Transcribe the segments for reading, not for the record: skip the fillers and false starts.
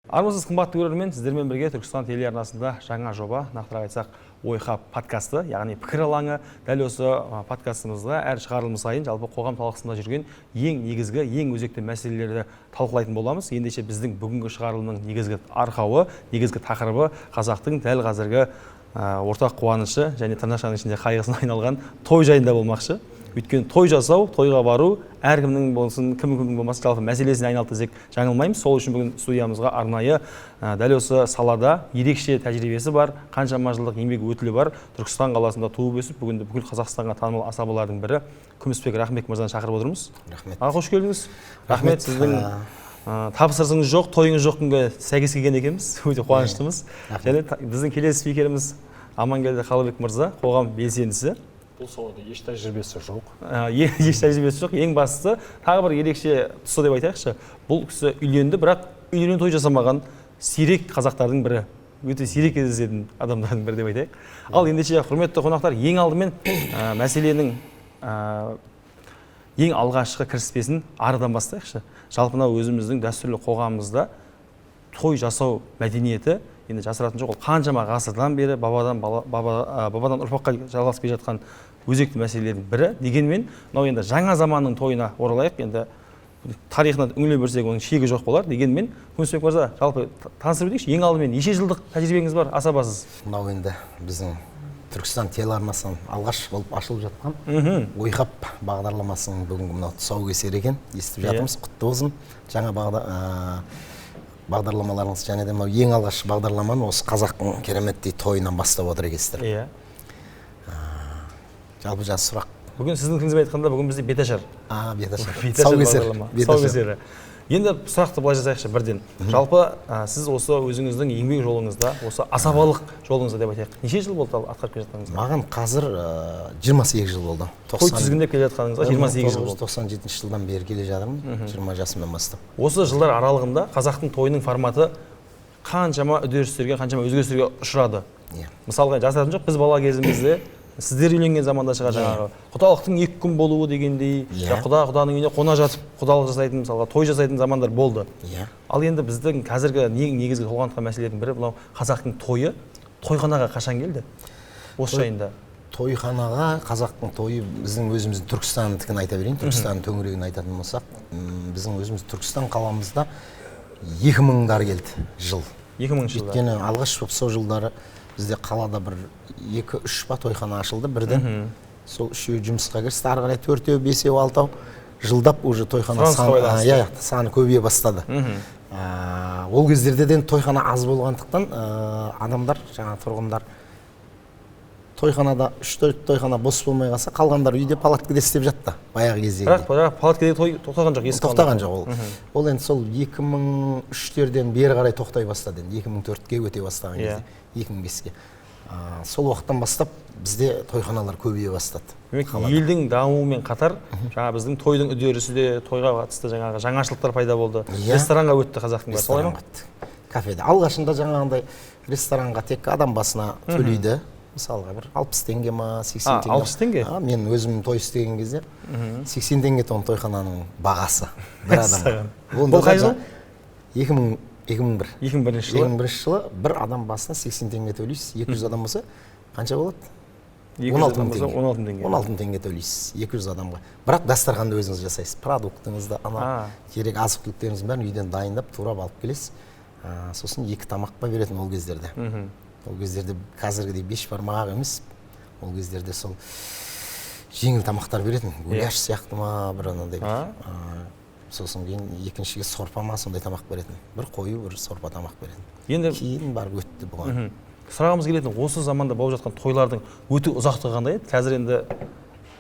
Армысыз қымбатты көрермен, сіздермен бірге Түркістан телеарнасында жаңа жоба, нақтырақ айтсақ, ойқа подкасты, яғни пікір алаңы. Дәл осы подкастымызға әр шығарылым сайын жалпы қоғам талқысында жүрген ең негізгі, ең өзекті мәселелерді талқылайтын боламыз. Ендеше біздің бүгінгі шығарылымның негізгі арқауы, негізгі тақырыбы қазақтың дәл қазіргі ортақ қуанышы және тырнақшаның ішінде қайғысына айналған той жайында болмақшы. Өйткені той жасау, тойға бару, әркімнің болсын, кім-кімнің болмасын, жалпы мәселесіне айналды десек жаңылмаймыз. Сол үшін бүгін студиямызға арнайы дәл осы салада ерекше тәжірибесі бар, қаншама жылдық еңбек өтілі бар, Түркістан қаласында туып өсіп, бүгінде бүкіл Қазақстанға танымал асабалардың бірі Күмісбек Рахымбек мырзаны шақырып отырмыз. Рахмет. Қош келдіңіз. Рахмет. Сіздің тапсырысыңыз жоқ, тойыңыз жоқ күнге сәйкес келген екенбіз. Өте қуаныштымыз. Және біздің келесі спикеріміз Амангелді Қалыбек мырза, қоғам белсендісі. Бұл салада еш тәжірибесі жоқ. Еш тәжірибесі жоқ. Ең бастысы, тағы бір ерекше тұсы деп айтайықшы. Бұл кісі үйленді, бірақ үйлену той жасамаған сирек қазақтардың бірі. Өте сирек кездесетін адамдардың бірі деп айтайық. Ал ендеше құрметті қонақтар, ең алдымен мәселенің ең алғашқы кіріспесін арыдан бастайықшы. Жалпы өзіміздің дәстүрлі қоғамымызда той жасау мәдениеті енді жасыратын жоқ. Ол қаншама ғасырдан бері бабадан ұрпаққа жалғасып келе жатқан өзекті мәселелердің бірі. Дегенмен, мынау енді жаңа заманның тойына оралайық. Енді тарихына үңіле берсек, оның шегі жоқ болар. Дегенмен, Күмісбек мырза, жалпы таныстырып өтейікші. Ең алдымен неше жылдық тәжірибеңіз бар, асабасыз? Мынау енді біздің Түркістан телеарнасынан алғаш болып ашылып жатқан ойқап бағдарламасының бүгінгі мынау тұсаукесері екен. Естіп жатырмыз, құтты болсын. Жаңа бағдарламаларыңыз және де мынау ең алғашқы бағдарламаны осы қазақтың кереметтей тойынан бастап отыр екенсіздер. Иә. Жалпы жаңа сұрақ. Бүгін сіздің тіліңізбен айтқанда бүгін бізде беташар. Беташар. Тұсаукесері. Енді сұрақты былай жасайықшы бірден. Жалпы сіз осы өзіңіздің еңбек жолыңызда, осы асабалық жолыңызда деп айтайық. Неше жыл болды атқарып келе жатқаныңызға? Маған қазір 28 жыл болды. Той тізгіндеп келе жатқаныңызға 28 жыл болды. 97 жылдан бері келе жатырмын, 20 жасымнан бастап. Осы жылдар аралығында қазақтың тойының форматы қаншама үдерістерге, қаншама өзгерістерге ұшырады. Мысалға жасыратын жоқ, біз бала кезімізде сіздер үйленген заманда шығар жаңағы құдалықтың 2 күн болуы дегендей, құданың үйіне қона жатып құдалық жасайтын, мысалға той жасайтын замандар болды. Ал енді біздің қазіргі негізгі толғантқан мәселелердің бірі мынау қазақтың тойы тойханаға қашан келді? Осы жайында. Тойханаға қазақтың тойы біздің өзіміздің Түркістандікін айта берейін, Түркістан төңірегін айтатын болсақ, біздің өзіміз Түркістан қаламызда 2000-дар келді жыл. 2000 жылдар. Өйткені алғаш сол жылдары бізде қалада бір 2-3 тойхана ашылды бірден. Сол 3-еу жұмысқа кірісті, ары қарай 4-еу, 5-еу, 6-еу жылдап уже тойхана саны көбейе бастады. Ол кездерден тойхана аз болғандықтан адамдар, жаңа тұрғындар тойханада 3-4 тойхана бос болмай қалса, қалғандар үйде палаткада істеп жатты баяғы кезде. Бірақ палаткада той тоқтаған жоқ, тоқтаған жоқ ол. Ол енді сол 2003-терден бері қарай тоқтай бастады. 2004-ке өте бастаған кезде, 2005-ке. Сол уақыттан бастап бізде тойханалар көбейе бастады. Елдің дамуымен қатар, жаңа біздің тойдың үдерісі де тойға қатысты жаңашылықтар пайда болды. Ресторанға өтті қазақтың бәрі, солай ма? Кафеде. Алғашында жаңағындай ресторанға тек адам басына төлейді. Мысалға бір 60 теңге ма, 80 теңге. 60 теңге? Мен өзім той істеген кезде 80 теңге тон тойхананың бағасы бір адамға. Бұл қай жыл? 2001. 2001 жылы бір адам басына 80 теңге төлейсіз. 200 адам болса қанша болады? 16 теңге. 16 теңге төлейсіз 200 адамға. Бірақ дастарханды өзіңіз жасайсыз. Продуктыңызды, керек азық-түліктеріңіздің бәрін үйден дайындап, турап алып келесіз. Сосын 2 тамақ па беретін ол кездерде. Ол кездерде қазіргідей бешбармақ емес. Ол кездерде сол жеңіл тамақтар беретін. Гуляш сияқты ма, бір анандай. Сосын кейін екіншіге сорпа ма, сондай тамақ беретін. Бір қою, бір сорпа тамақ беретін. Кейін барып өтті бұған. Сұрағымыз келетін, осы заманда болып жатқан тойлардың өте ұзақтығы қандай еді? Қазір енді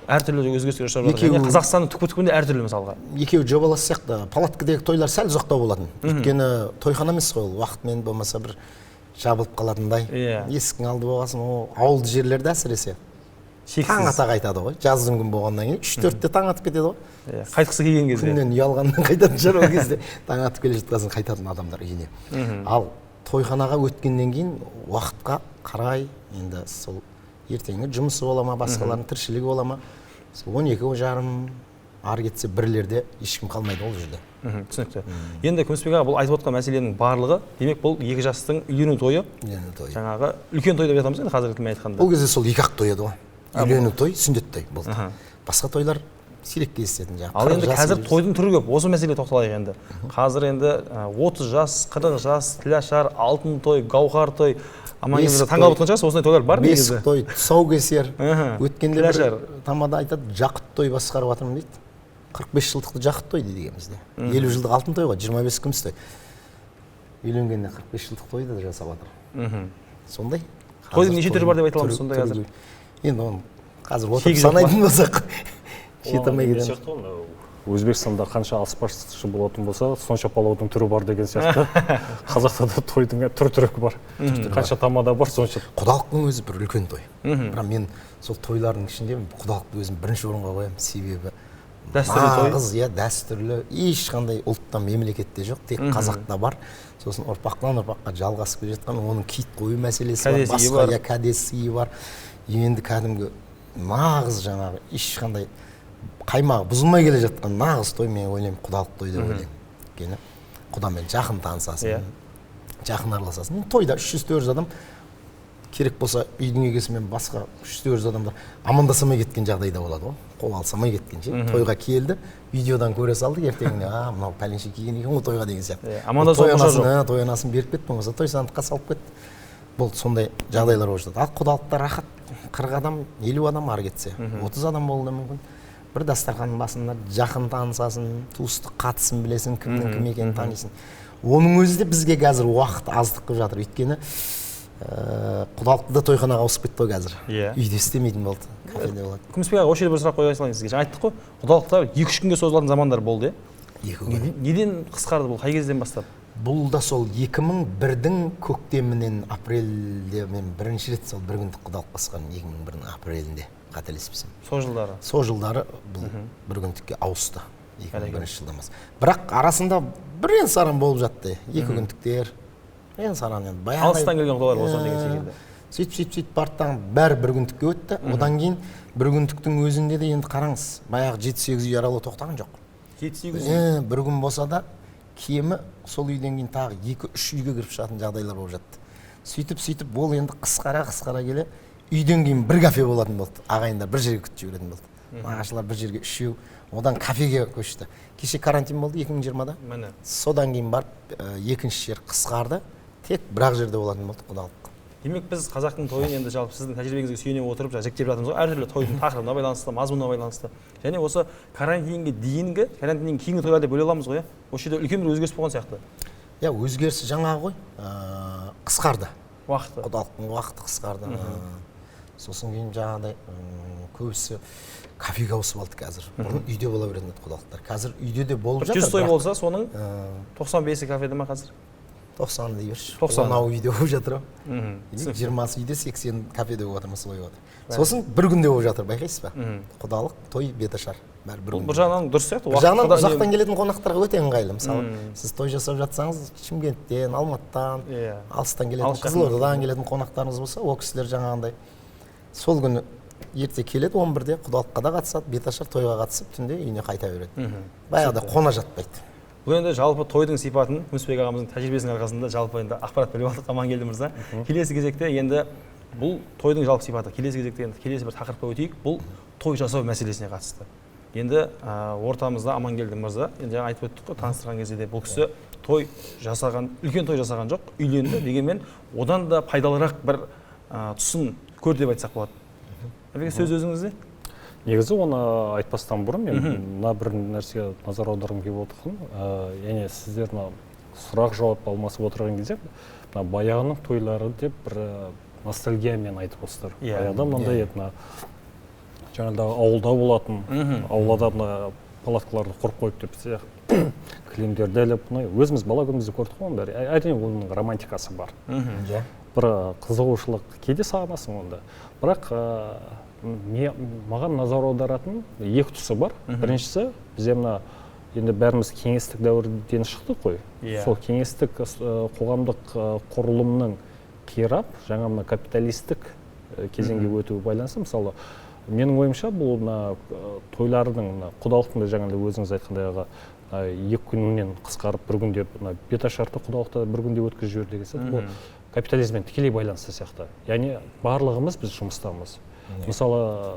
әртүрлі өзгерістер ұшырап жатыр. Қазақстанның түкпір-түкпірінде әртүрлі мысалға. Екеуі жобалас сияқты. Палаткадегі тойлар сәл ұзақтау болатын. Өйткені тойхана емес қой ол. Уақытымен болмаса бір жабылып қалатындай. Есіктің алды болғасын, ауылды жерлерде әсіресе таң ата қайтады ғой. Жаздың күн болғаннан кейін 3-4-те таң атып кетеді ғой. Қайтқысы келген кезде. Күннен ұялғаннан қайтатын шығар ол кезде. Таң атып келе жатқасын қайтатын адамдар үйіне. Ал тойханаға өткеннен кейін уақытқа қарай енді сол ертеңгі жұмысы бола ма, басқалардың тіршілігі бола ма, 12:30 ары кетсе бірлерде ешкім қалмайды ол жерде. Түсінікті. Енді Күмісбек аға, бұл айтып отқан мәселенің барлығы, демек бұл екі жастың үйлену тойы, жаңағы үлкен той деп жатамыз енді қазіргі тілмен айтқанда. Бұл кезде сол 2-ақ той еді ғой. Үйлену той, сүндет той болды. Басқа тойлар сирек кездесетін жаңағы. Ал енді қазір тойдың түрі көп. Осы мәселеге тоқталайық енді. Қазір енді 30 жас, 40 жас, тілашар, алтын той, гауһар той, амангелді таңғалып отқан шығарсыз, осындай тойлар бар негізі. Бесік той, тұсаукесер. Өткенде бір тамада айтады, жақұт той басқарып жатырмын дейді. 45 жылдықты жақұт той дейді екенбізде. 50 жылдық алтын той ғой, 25 күміс той. Үйленгенде 45 жылдық тойды да жасап жатыр. Сондай. Тойдың неше түрі бар деп айта аламыз сондай қазір? Енді оны қазір отырып санайтын болсақ жете алмай кетеміз. Өзбекстанда қанша аспазшы болатын болса, сонша палаудың түрі бар деген сияқты. Қазақта да тойдың түр-түрі бар. Қанша тамада бар, сонша. Құдалықтың өзі бір үлкен той. Бірақ мен сол тойлардың ішінде құдалықты өзім бірінші орынға қоямын, себебі нағыз, дәстүрлі, ешқандай ұлттан мемлекетте жоқ, тек қазақта бар. Сосын ұрпақтан ұрпаққа жалғасып келе жатқан, оның киіт қою мәселесі бар, басқа кәдесиі бар. Енді кәдімгі нағыз жаңағы ешқандай қаймағы бұзылмай келе жатқан нағыз той, мен ойлаймын құдалық той деп ойлаймын. Өйткені құдамен жақын танысасың, жақын араласасың. Тойда 300-400 адам керек болса үйдің егесімен басқа 300-400 адамдар амандасамай кеткен жағдайда болады ғой. Қол алсамай кеткенше. Тойға келді, видеодан көре салдық, ертеңіне мынау пәленше келген екен ғой тойға деген сияқты. Той анасын беріп кетті, болмаса той сандыққа салып кетті. Бұл сондай жағдайлар болып жатады. Ал құдалықта рахат, 40 адам, 50 адам ары кетсе, 30 адам болуы мүмкін. Бір дастарханның басында жақын танысасын, туыстық қатысын білесің, кімнің кім екенін танисың. Оның өзі де бізге қазір уақыт аздық қылып жатыр. Өйткені құдалықты да тойханаға ауысып кетті ғой қазір. Үйде істемейтін болды, кафеде болады. Күмісбек аға, осы жерде бір сұрақ қоя салайын сізге. Жаңа айттық қой, құдалықтар 2-3 күнге созылатын замандар болды, неден қысқарды бұл, қай кезден бастап? Бұл да сол 2001-дің көктемінен апрельде мен бірінші рет сол бір күндік құдалық басқан 2001-ның апрелінде қателеспесем. Сол жылдары? Сол жылдары бұл бір күндікке ауысты 2001 жылдан бастап. Бірақ арасында бірен саран болып жатты. 2 күндіктер, бірен саран енді. Алыстан келген құдалар болса деген секілді. Сөйтіп барттан бәрі бір күндікке өтті. Одан кейін бір күндіктің өзінде де енді қараңыз, баяғы 7-8 үй аралы тоқтаған жоқ. 7-8 үй? Бір күн болса да кемі сол үйден кейін тағы 2-3 үйге кіріп шығатын жағдайлар болып жатты. Сөйтіп ол енді қысқара келе үйден кейін бір кафе болатын болды. Ағайындар бір жерге күтіп жіберетін болды. Нағашылар бір жерге 3-еу, одан кафеге көшті. Кеше карантин болды 2020-да. Содан кейін барып екінші жер қысқарды, тек бір-ақ жерде болатын болды құдалық. Демек біз қазақтың тойын енді жалпы сіздің тәжірибеңізге сүйене отырып жіктеп жатырмыз ғой. Әртүрлі тойдың тақырыбына байланысты, мазмұнына байланысты. Және осы карантинге дейінгі, карантиннен кейінгі тойлар деп бөле аламыз ғой. Осы жерде үлкен бір өзгеріс болған сияқты. Өзгерісі жаңағы ғой, қысқарды. Уақыты. Құдалықтың уақыты қысқарды. Сосын кейін жаңағыдай көбісі кафеге ауысып алды қазір. Бұрын үйде бола беретін құдалықтар. Қазір үйде де болып жатыр. 100 той болса, соның 95-і кафеде ма қазір? 90 дей берші. 90 үйде болып жатыр. 20 үйде 80 кафеде болып жатыр, мысыл ойып отыр. Сосын бір күнде болып жатыр, байқайсыз ба? Құдалық, той, беташар. Бұл бір жағынан дұрыс сияқты. Бір жағынан ұзақтан келетін қонақтарға өте ыңғайлы. Мысалы, сіз той жасап жатсаңыз, Шымкенттен, Алматыдан, алыстан келетін, Қызылордадан келетін қонақтарыңыз болса, ол кісілер жаңағындай сол күні ерте келеді, 11-де құдалыққа да қатысады, беташар тойға қатысып, түнде үйіне қайта береді. Баяғыда қона жатпайды. Бұл енді жалпы тойдың сипатын Күмісбек ағамыздың тәжірибесінің арқасында жалпы енді ақпарат біліп алдық, Амангелді мырза. Келесі кезекте енді бұл тойдың жалпы сипаты. Келесі кезекте енді келесі бір тақырыпқа өтейік. Бұл той жасау мәселесіне қатысты. Енді ортамызда Амангелді мырза, енді жаңа айтып өттік қой, таныстырған кезде де бұл кісі той жасаған, үлкен той жасаған жоқ, үйленді, дегенмен одан да пайдалырақ бір тұсын көрді деп айтсақ болады. Сөз өзіңізде? Негізі оны айтпастан бұрын мен мына бір нәрсеге назар аударғым келіп отырмын. Яғни сіздер сұрақ жауап алмасып отырған кезде баяғының тойлары деп бір ностальгиямен айтып отырсыздар. Баяғыда мынандай еді, жаңағыда ауылда болатын, аулада палаткаларды құрып қойып деп сияқты кілемдерді іліп, өзіміз бала күнімізде көрдік қой бәрі. Әрине оның романтикасы бар. Бір қызығушылық кейде сағынасың онда. Бірақ маған назар аударатын екі тұсы бар. Біріншісі, бізде мына енді бәріміз кеңестік дәуірден шықтық қой. Сол кеңестік қоғамдық құрылымның қирап, жаңа мына капиталистік кезеңге өтуі байланысты. Мысалы, менің ойымша бұл тойлардың құдалықтың да жаңағыдай өзіңіз айтқандай 2 күннен қысқарып бір күнде беташарты құдалықта бір күнде өткізіп жібер деген сияқты бұл капитализммен тікелей байланысты сияқты. Яғни барлығымыз біз жұмыстамыз. Мысалы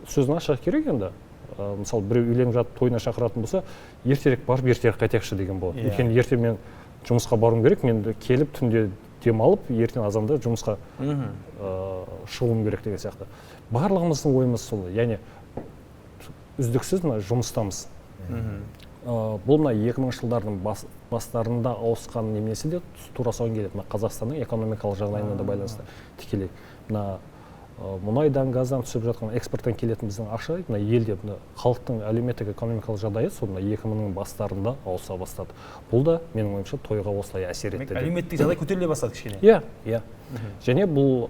сөзін ашық керек енді. Мысалы біреу үйленіп жатып тойына шақыратын болса, ертерек барып ертерек қайтайықшы деген болады. Өйткені ертең мен жұмысқа баруым керек, мен келіп түнде демалып, ертең азанда жұмысқа шығуым керек деген сияқты. Барлығымыздың ойымыз сол. Яғни үздіксіз жұмыстамыз. Бұл 2000 жылдардың бастарында ауысқан немесе де тура соған келеді. Қазақстанның экономикалық жағдайына да байланысты тікелей. Мұнайдан, газдан түсіп жатқан экспорттан келетін біздің ақша елде халықтың әлеуметтік экономикалық жағдайы сол 2000-нің бастарында ауыса бастады. Бұл да менің ойымша тойға осылай әсер етті. Әлеуметтік жағдай көтеріле бастады кішкене. Иә. Және бұл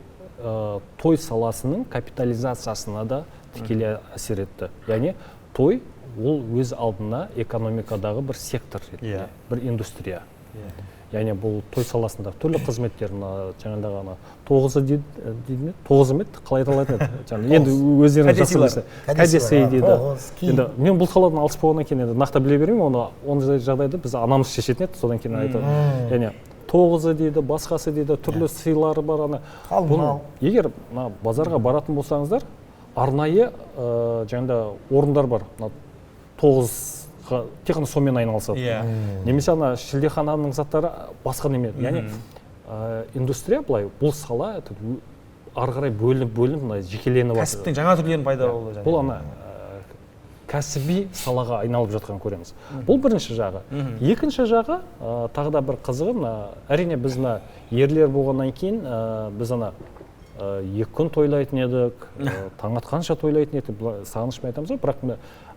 той саласының капитализациясына да тікелей әсер етті. Яғни той ол өз алдына экономикадағы бір сектор ретінде, бір индустрия. Яғни бұл той саласында түрлі қызметтер, жаңағыдағы 9 дейді, 9 ме? Қалай аталатын еді? Енді өздеріңіз жақсы білесіздер. Кәдесый дейді. Енді мен бұл саладан алыс болғаннан кейін енді нақты біле бермеймін, оны жағдайды біз анамыз шешетін еді, содан кейін айтады. Яғни 9 дейді, басқасы дейді, түрлі сыйлары бар. Егер базарға баратын болсаңыздар, арнайы жаңағыда орындар бар. 9-ға тек қана сонымен айналысады. Немесе шілдехананың заттары басқа неме. Яғни индустрия былай, бұл сала ары қарай бөлініп жекеленіп жатыр. Кәсіптің жаңа түрлерін пайда болды. Бұл кәсіби салаға айналып жатқан көреміз. Бұл бірінші жағы. Екінші жағы тағы да бір қызығы, әрине біз ерлер болғаннан кейін біз 2 күн тойлайтын едік, таң атқанша тойлайтын едік, сағынышпен айтамыз, бірақ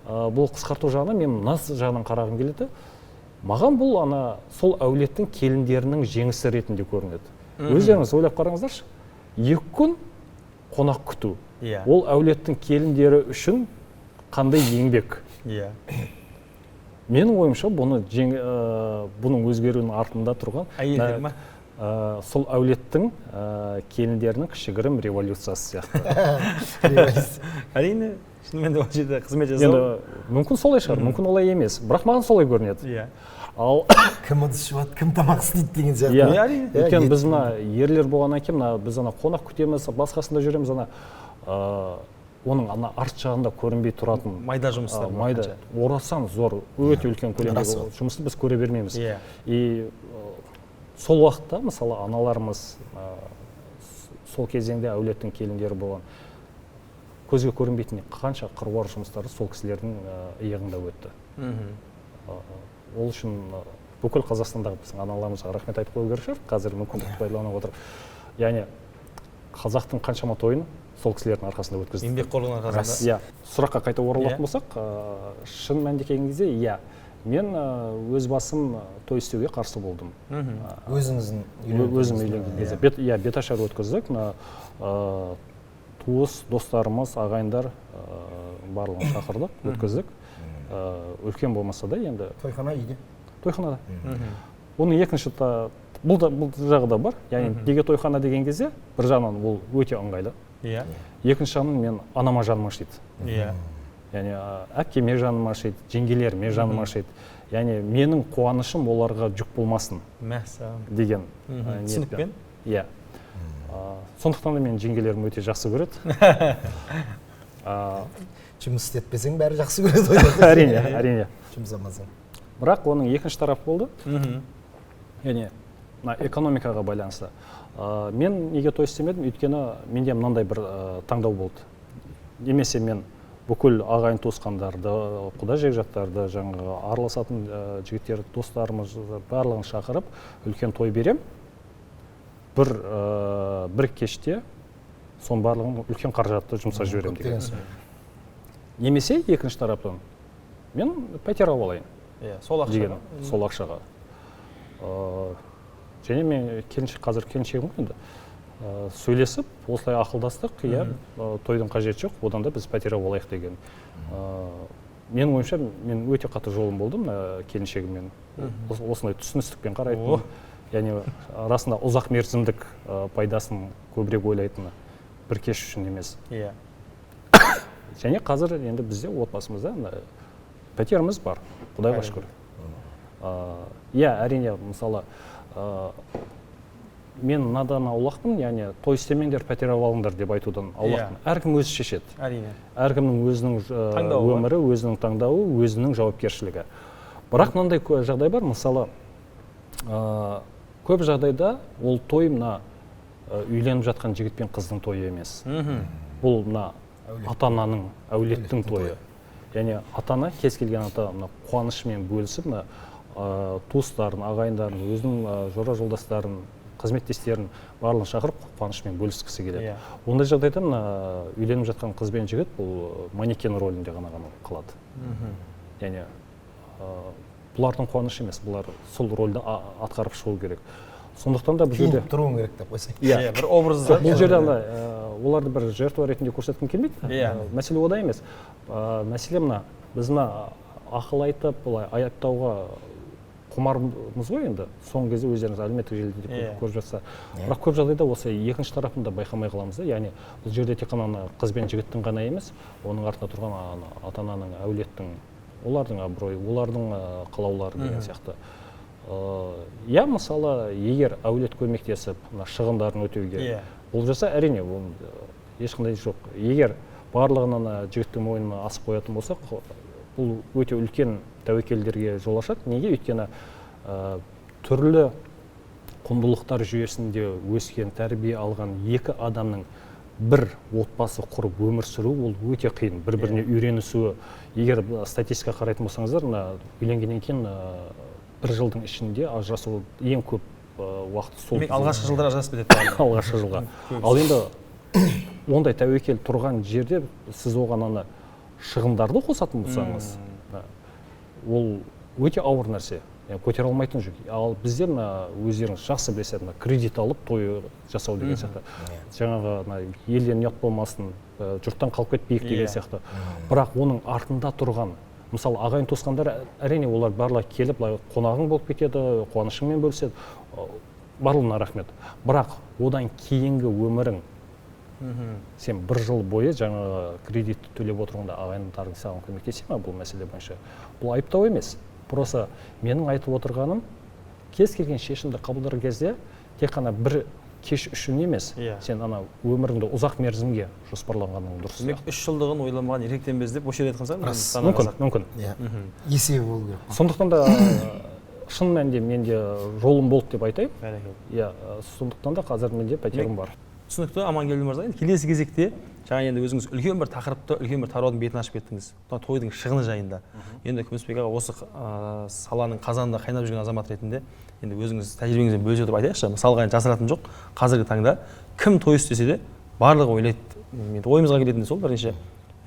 бұл қысқарту жағынан мен мына жағынан қарағым келеді. Маған бұл сол әулеттің келіндерінің жеңісі ретінде көрінеді. Өздеріңіз ойлап қараңыздаршы, 2 күн қонақ күту. Ол әулеттің келіндері үшін қандай еңбек. Менің ойымша бұның өзгеруінің артында тұрған әйелдер ма? Сол әулеттің келіндерінің кішігірім революциясы сияқты. Әрине, шынымен де ол жерде қызмет жасау. Енді мүмкін солай шығар, мүмкін олай емес. Бірақ маған солай көрінеді. Ал кім ыдыс жуады, кім тамақ істейді деген сияқты. Өйткені біз ерлер болғаннан кейін біз қонақ күтеміз, басқасында жүреміз, оның арт жағында көрінбей тұратын майда жұмыстар. Майда. Орасан зор, өте үлкен көлемдегі жұмысты біз көре бермейміз. И сол уақытта, мысалы, аналарымыз сол кезеңде әулеттің келіндері болған көзге көрінбейтін қанша қыруар жұмыстары сол кісілердің иығында өтті. Ол үшін бүкіл Қазақстандағы біздің аналарымызға рахмет айтып қою керек шығар, қазір мүмкіндікті пайдалана отырып. Яғни қазақтың қаншама тойын сол кісілердің арқасында өткізді. Еңбекқорлығының арқасында. Сұраққа қайта оралатын болсақ, шын мәнінде келген кезде, мен өз басым той істеуге қарсы болдым. Өзім үйленген кезде. Беташар өткіздік. Туыс, достарымыз, ағайындар барлығын шақырдық, өткіздік. Үлкен болмаса да енді... Тойхана үйде? Тойханада. Оның екінші бұл жағы да бар. Яғни неге тойхана деген кезде бір жағынан ол өте ыңғайлы. Екінші жағынан мен анама жаным ашиды. Яғни әкеме жаным ашиды, жеңгелеріме жаным ашиды. Яғни менің қуанышым оларға жүк болмасын деген түсінікпен. Сондықтан да мен жеңгелерім өте жақсы көреді. Жұмыс істетпесең бәрі жақсы көреді. Әрине. Жұмсамасаң. Бірақ оның екінші тарапы болды. Яғни экономикаға байланысты. Мен неге той істемедім? Өйткені менде мынандай бір таңдау болды. Немесе мен бүкіл ағайын туысқандарды, құда жекжаттарды, жаңағы араласатын жігіттер, достарымыз барлығын шақырып, үлкен той берем. Бір кеште соның барлығын үлкен қаражатты жұмсап жіберем деген. Немесе екінші тараптан мен пәтер алып алайын. Сол ақшаға. Және мен қазір келіншегім енді сөйлесіп, осылай ақылдастық, тойдың қажеті жоқ, одан да біз пәтер алайық деген. Менің ойымша, мен өте қатты жолым болдым келіншегіммен. Осындай түсіністікпен қарайтын. Яғни расында ұзақ мерзімдік пайдасын көбірек ойлайтыны бір кеш үшін емес. және қазір енді бізде отбасымызда пәтеріміз бар, құдайға шүкір. Иә, әрине, мысалы, мен мынадан аулақпын, яғни той істемеңдер, пәтер алыңдар деп айтудан аулақпын. Әркім өзі шешеді. Әрине. Әркімнің өзінің өмірі, өзінің таңдауы, өзінің жауапкершілігі. Бірақ мынандай жағдай бар, мысалы, көп жағдайда ол той мына үйленіп жатқан жігіт пен қыздың тойы емес. Бұл мына ата-ананың, әулеттің тойы. Яғни ата-ана кез келген ата-ана қуанышымен бөлісіп, туыстарын, ағайындарын, өзінің жора жолдастарын, қызметтестерін барлығын шақырып қуанышымен бөліскісі келеді. Ондай жағдайда мына үйленіп жатқан қыз бен жігіт бұл манекен рөлінде ғана қалады. Яғни бұлардың қуанышы емес, бұлар сол рөлді атқарып шығу керек. Сондықтан да бұл жерде тұруың керек деп қойсақ. Иә, бір образда. Бұл жерде оларды бір жертва ретінде көрсеткім келмейді. Мәселе ода емес. Мәселе мына, біз мына ақыл айтып, былай аяттауға құмармыз ғой енді. Соңғы кезде өздеріңіз әлеуметтік желіде көріп жатса. Бірақ көп жағдайда осы екінші тарапын да байқамай қаламыз да. Яғни бұл жерде тек қана қыз бен жігіттің ғана емес, оның артында тұрған ата-ананың, әулеттің, олардың абыройы, олардың қалаулары деген сияқты. Иә, мысалы, егер әулет көмектесіп, шығындарын өтеуге бұл жаса, әрине, ешқандай жоқ. Егер барлығынан жігіттің мойнына асып қоятын болсақ, бұл өте үлкен тәуекелдерге жол ашады. Неге? Өйткені түрлі құндылықтар жүйесінде өскен, тәрбие алған екі адамның бір отбасы құрып өмір сүру, ол өте қиын. Бір-біріне үйренісуі. Егер статистика қарайтын болсаңыздар, үйленгеннен кейін бір жылдың ішінде ажырасу ең көп уақыт сол. Алғашқы жылдар ажырасып кетеді. Алғашқы жылға. Ал енді ондай тәуекел тұрған жерде сіз оған шығындарды қосатын болсаңыз, ол өте ауыр нәрсе. Көтере алмайтын жүк. Ал бізде өздеріңіз жақсы білесіздер, кредит алып той жасау деген сияқты. Жаңағы елден ұят болмасын, жұрттан қалып кетпейік деген сияқты. Бірақ оның артында тұрған, мысалы, ағайын туысқандар, әрине олар барлығы келіп, қонағың болып кетеді, қуанышыңмен бөліседі, барлығына рахмет. Бірақ одан кейінгі өмірің, сен бір жыл бойы жаңағы кредитті төлеп отырғанда ағайындарың саған көмектесе ме бұл мәселе бойынша? Бұл айыптау емес. Просто менің айтып отырғаным, кез келген шешімді қабылдар кезде тек қана бір кеш үшін емес, сен өміріңді ұзақ мерзімге жоспарланғаның дұрыс. 3 жылдығын ойламаған еркектенбес деп осы жерде айтқансаң, мүмкін. Есебі болу керек. Сондықтан да шын мәнінде менде жолым болды деп айтайын. Сондықтан да қазір менде пәтерім бар. Түсінікті, Амангелді мырза. Келесі кезекте жаңа енді өзіңіз үлкен бір тақырыпты, үлкен бір тараудың бетін ашып кеттіңіз. Тойдың шығыны жайында. Енді Күмісбек аға осы саланың қазанында қайнап жүрген азамат ретінде енді өзіңіз тәжірибеңізбен бөлісе отырып айтайықшы. Мысалға жасыратыны жоқ. Қазіргі таңда кім той істесе де барлығы ойлайды. Ойымызға келетіні сол бірінші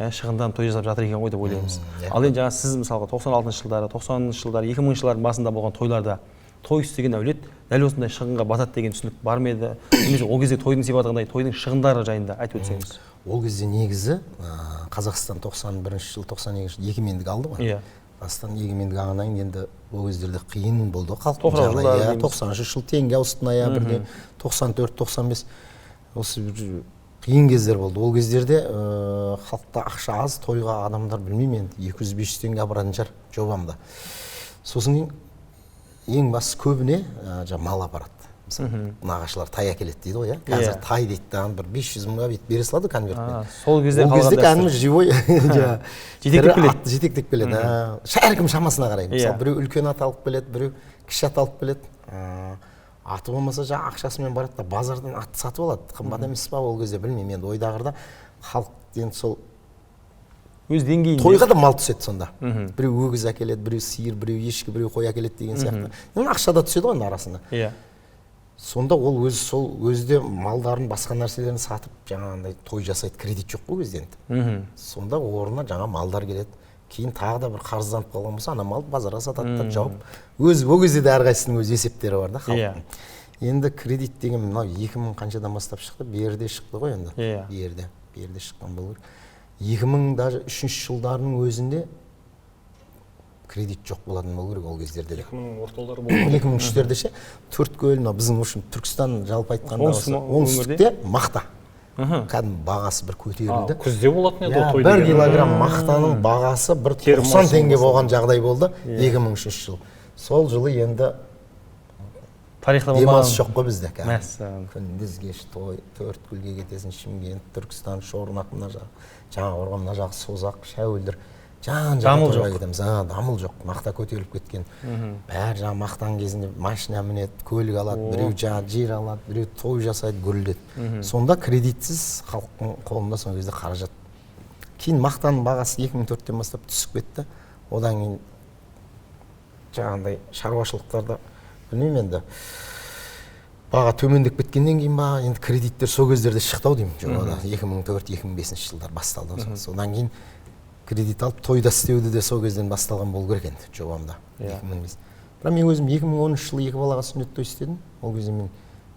шығындан той жасап жатыр екен ғой деп ойлаймыз. Ал енді жаңа сіз мысалға 96 жылдары, 90 жылдары, 2000 жылдардың басында болған тойларда той істеген әулет дәл осындай шығынға батады деген түсінік бар ме еді? Немесе ол кезде тойдың сипаты қандай, тойдың шығындары жайында айтып өтсеңіз. Ол кезде негізі Қазақстан 91 жыл, 92 жыл егемендік алды ғой. Қазақстан егемендік алғаннан кейін енді ол кездерде қиын болды халықтың жағдайы. 90 жыл теңге ауыстына, бірде 94, 95 осы қиын кездер болды. Ол кездерде халықта ақша аз, тойға адамдар білмеймін енді 200-500 теңге апаратын шығар жобамда. Сосын ең басы көбіне мал апарады. Нағашылар тай әкеледі дейді ғой, қазір тай дейді, бір 500 мыңға бере салады конвертпен. Сол кезде кәдімгі живой жетектеп келеді. Әркім шамасына қарай. Мысалы, біреу үлкен ат алып келеді, біреу кіші ат алып келеді. Аты болмаса ақшасымен барады да базардан ат сатып алады. Қымбат емес па ол кезде білмеймін. Енді ойдағырда халық енді сол өз деңгейінде тойға да мал түседі сонда. Біреу өгіз әкеледі, біреу сиыр, біреу ешкі, біреу қой әкеледі деген сияқты. Ақша да түседі оның арасында. Сонда ол өзде малдарын, басқа нәрселерін сатып, жаңағындай той жасайды, кредит жоқ қой өзде енді. Сонда орнына жаңа малдар келеді. Кейін тағы да бір қарызданып қалған болса, ана малды базарға сатады да жауып. Ол кезде де әрқайсысының өз есептері бар да халықтың. Енді кредит деген мынау 2000 қаншадан бастап шықты, берде шықты ғой енді. Берде шыққан болу керек. 2003 жылдарының өзінде кредит жоқ болатын болу керек ол кездерде. 2000 орталары болды. 2003-терде ше, Төрткөл, біздің үшін Түркістан жалпы айтқанда оңтүстікте мақта. кәдімгі бағасы бір көтерілді. Күзде болатын еді той деген. 1 килограмм мақтаның бағасы бір 90 теңге болған жағдай болды 2003 жыл. Сол жылы енді тарихта демалыс жоқ қой бізде. Мәссаған. Күндіз кеш той, Төрткүлге кетесің, Шымкент, Түркістан, Шорнақ, мына жағы, Жаңақорған, мына жағы Созақ, Шәуілдір. Дамыл жоқ. Дамыл жоқ. Мақта көтеріліп кеткен. Бәрі жаңа мақтан кезінде машина мінеді, көлік алады, біреу жаңа жер алады, біреу той жасайды, гүрілдеді. Сонда кредитсіз халықтың қолында сол кезде қаражат. Кейін мақтаның бағасы 2004-тен бастап түсіп кетті. Одан кейін жаңағындай шаруашылықтарда білмеймін енді баға төмендеп кеткеннен кейін ба, енді кредиттер сол кездерде шықты ау деймін. Жоғада 2004-2005 жылдар басталды. Содан кейін кредит алып тойда істеуді де сол кезден басталған болу керек енді жобамда. 2005. Бірақ мен өзім 2013 жылы 2 балаға сүннет той істедім. Ол кезде мен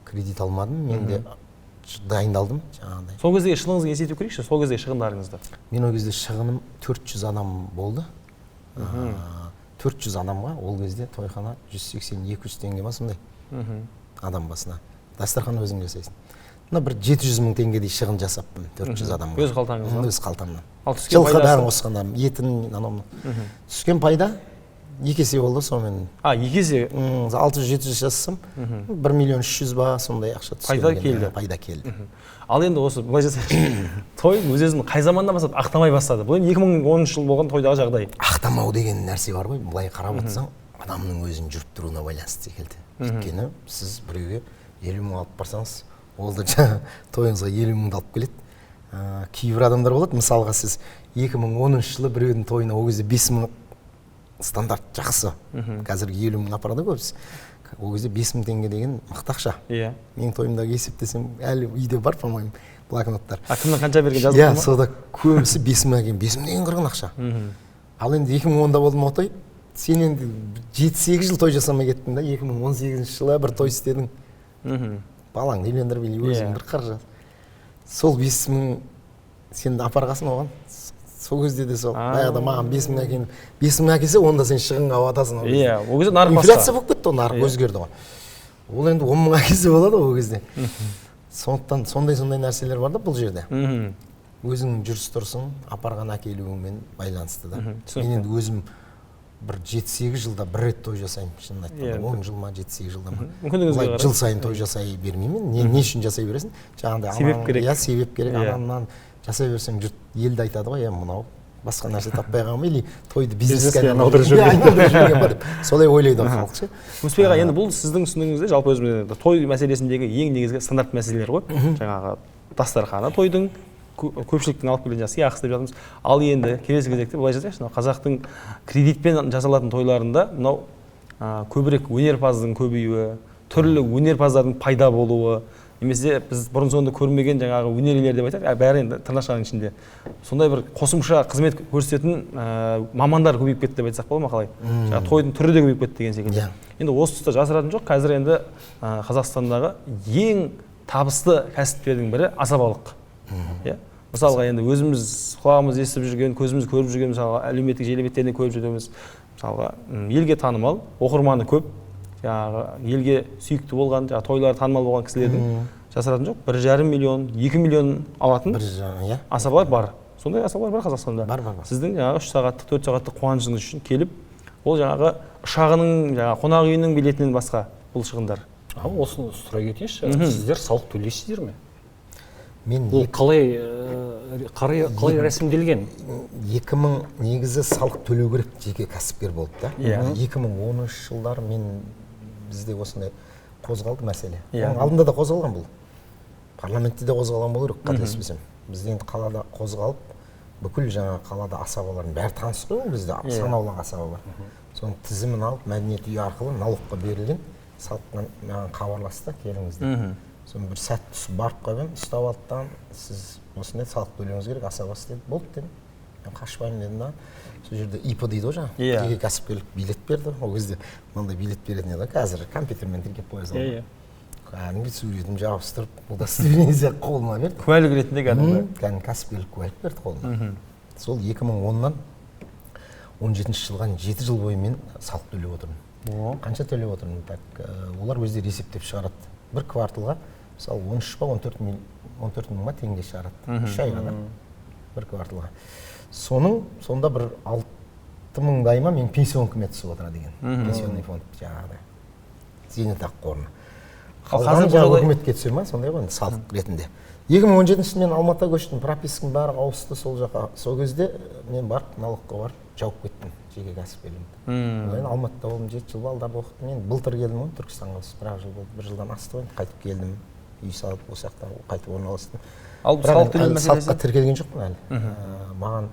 кредит алмадым. Мен де дайындалдым жаңағындай. Сол кездегі шығыныңызды есептеу керекші, сол кездегі шығындарыңызды. Мен ол кезде шығыным 400 адам болды. 400 адамға ол кезде тойхана 180-200 теңге ма сондай адам басына. Дастархан өзің жасайсың. Мына бір 700 мың теңгедей шығын жасаппын 400 адамға. Өз қалтаңыздан? Өз қалтамнан. Жылқы бәрін қосқанда етін анау. Түскен пайда 2 есе болды сонымен. 2 есе? 600-700 жасасам 1.300.000 ба сондай ақша түскен. Пайда келді. Ал енді осы былай жасайықшы. Той өзін қай заманнан бастап ақтамай бастады? Бұл 2010 жыл болған тойдағы жағдай. Ақтамау деген нәрсе бар ғой. Былай қарап отырсаң, адамның өзін жүріп тұруына байланысты секілді. Өйткені сіз біреуге 50 мың алып барсаңыз, ол да тойыңызға 50 мыңды алып келеді. Кейбір адамдар болады, мысалға сіз 2010 жылы біреудің тойына ол кезде 5 мың стандарт жақсы. Қазіргі 50 мың апарады көбісі. Ол кезде 5 мың теңге деген мықты ақша. Менің тойымдағы есептесем, әлі үйде бар, по-моему, блокноттар. Кімнің қанша берген жазылды ма? Сода көбісі 5 мың әкен, 5 мың деген қырғын ақша. Ал енді 2010-да болды ма той, сен енді 7-8 жыл той жасамай кеттің да, 2018 жылы бір той істедің. Балаңды үйлендіріп, өзің бір қаржат. Сол 5 мың сен апарғасын оған. Сол кезде де сол, баяғыда маған 5 мың әкеліп, 5 мың әкелсе, онда сен шығынға батасың. Ол кезде нарық басқа. Инфляция болып кетті, нарық өзгерді ғой. Ол енді 10 мың әкелсе болады ол кезде. Сондықтан сондай нәрселер бар да бұл жерде. Өзің жүріс тұрсың, апарған әкелуіңмен байланысты да. Мен енді өзім бір 7-8 жылда бір рет той жасаймын, шынын айтқанда. 10 жыл ма, 7-8 жылда ма. Мүмкіндігіңізге жыл сайын той жасай бермеймін. Не үшін жасай бересің? Себеп керек. Себеп керек. Анамнан жасай берсең жұрт елді айтады ғой, мынау басқа нәрсе таппай қалма, или тойды бизнеске айналдырып жүрген ба деп. Солай ойлайды халық ше. Мүспей аға, енді бұл сіздің түсінігіңізде жалпы өзімізде той мәселесіндегі ең негізгі стандарт мәселелер ғой. Жаңағы дастарханы тойдың көпшіліктің алып келген сыйақысы деп жатырмыз. Ал енді келесі кезекте былай жазайықшы, қазақтың кредитпен жасалатын тойларында мынау көбірек өнерпаздың көбеюі, түрлі өнерпаздардың пайда болуы, немесе біз бұрын соңды көрмеген жаңағы өнер иелері деп айтайық, бәрі енді тырнақшаның ішінде. Сондай бір қосымша қызмет көрсететін мамандар көбейіп кетті деп айтсақ болады ма қалай? Жаңағы тойдың түрі де көбейіп кетті деген секілді. Енді осы тұста жасыратын жоқ, қазір енді Қазақстандағы ең табысты кәсіптердің бірі асабалық. Мысалға енді өзіміз құлағымыз естіп жүрген, көзіміз көріп жүрген, мысалға әлеуметтік желі беттерінде көріп жүргеніміз, мысалға елге танымал, оқырманы көп, елге сүйікті болған, тойлары танымал болған кісілердің жасыратын жоқ, 1,5 миллион, 2 миллион алатын асабалар бар. Сондай асабалар бар Қазақстанда. Бар. Сіздің 3 сағаттық, 4 сағаттық қуанышыңыз үшін келіп, ол жаңағы ұшағының, қонақ үйінің билетінен басқа бұл шығындар. Осыны сұрай кетейінші, сіздер салық төлейсіздер ме? Ол қалай рәсімделген? 2000 негізі салық төлеу керек жеке кәсіпкер болды да. 2013 жылдар бізде осындай қозғалды мәселе. Оның алдында да қозғалған бұл. Парламентте де қозғалған болу керек, қателеспесем. Бізде енді қалада қозғалып, бүкіл жаңа қалада асабалардың бәрі таныс қой, бізде санаулы асаба бар. Соның тізімін алып, мәдениет үйі арқылы налогқа берілген салықтан маған хабарласты, келіңіздер. Соны бір сәт түсіп барып қойған, ұстап алттан, сіз осындай салық төлеуіңіз керек, асабасы деді, болды дедім. Мен қашпаймын дедім да. Сол жерде ИП дейді ғой жаңа, жеке кәсіпкерлік билет берді. Ол кезде мынандай билет беретін еді, қазір компьютермен тіркеп қоя салды. Кәдімгі суретім жабыстырып, бұл да студенция қолыма берді. Куәлік ретінде кәдімгі? Кәдімгі кәсіпкерлік куәлік берді қолыма. Сол 2010-нан 17 жылға 7 жыл бойы мен салық төлеп отырмын. Қанша төлеп отырмын? Олар өздері есептеп шығарады. Бір кварталға мысалы 13 па 14 мың ма теңге шығарады 3 айға да бір кварталға. Сонда бір 6 мыңдай ма мен пенсионкіме түсіп отырады екен. Пенсионный фонд жаңағыдай зейнетақы қорына. Қалған жаңағы үкіметке түсер ма сондай ғой салық ретінде. 2017 мен Алматыға көштім, пропискам бәрі ауысты сол жаққа. Сол кезде мен барып налогқа барып жауып кеттім жеке кәсіпкерлігімді. Мен Алматыда болдым, 7 жыл балаларды оқыттым. Мен былтыр келдім ғой Түркістанға, бір жыл болды, 1 жылдан асты ғой. Қайтып келдім, үй салып осы жақта қайтып орналастым. Ал салық төлем мәселесі? Салыққа тіркелген жоқпын әлі. Маған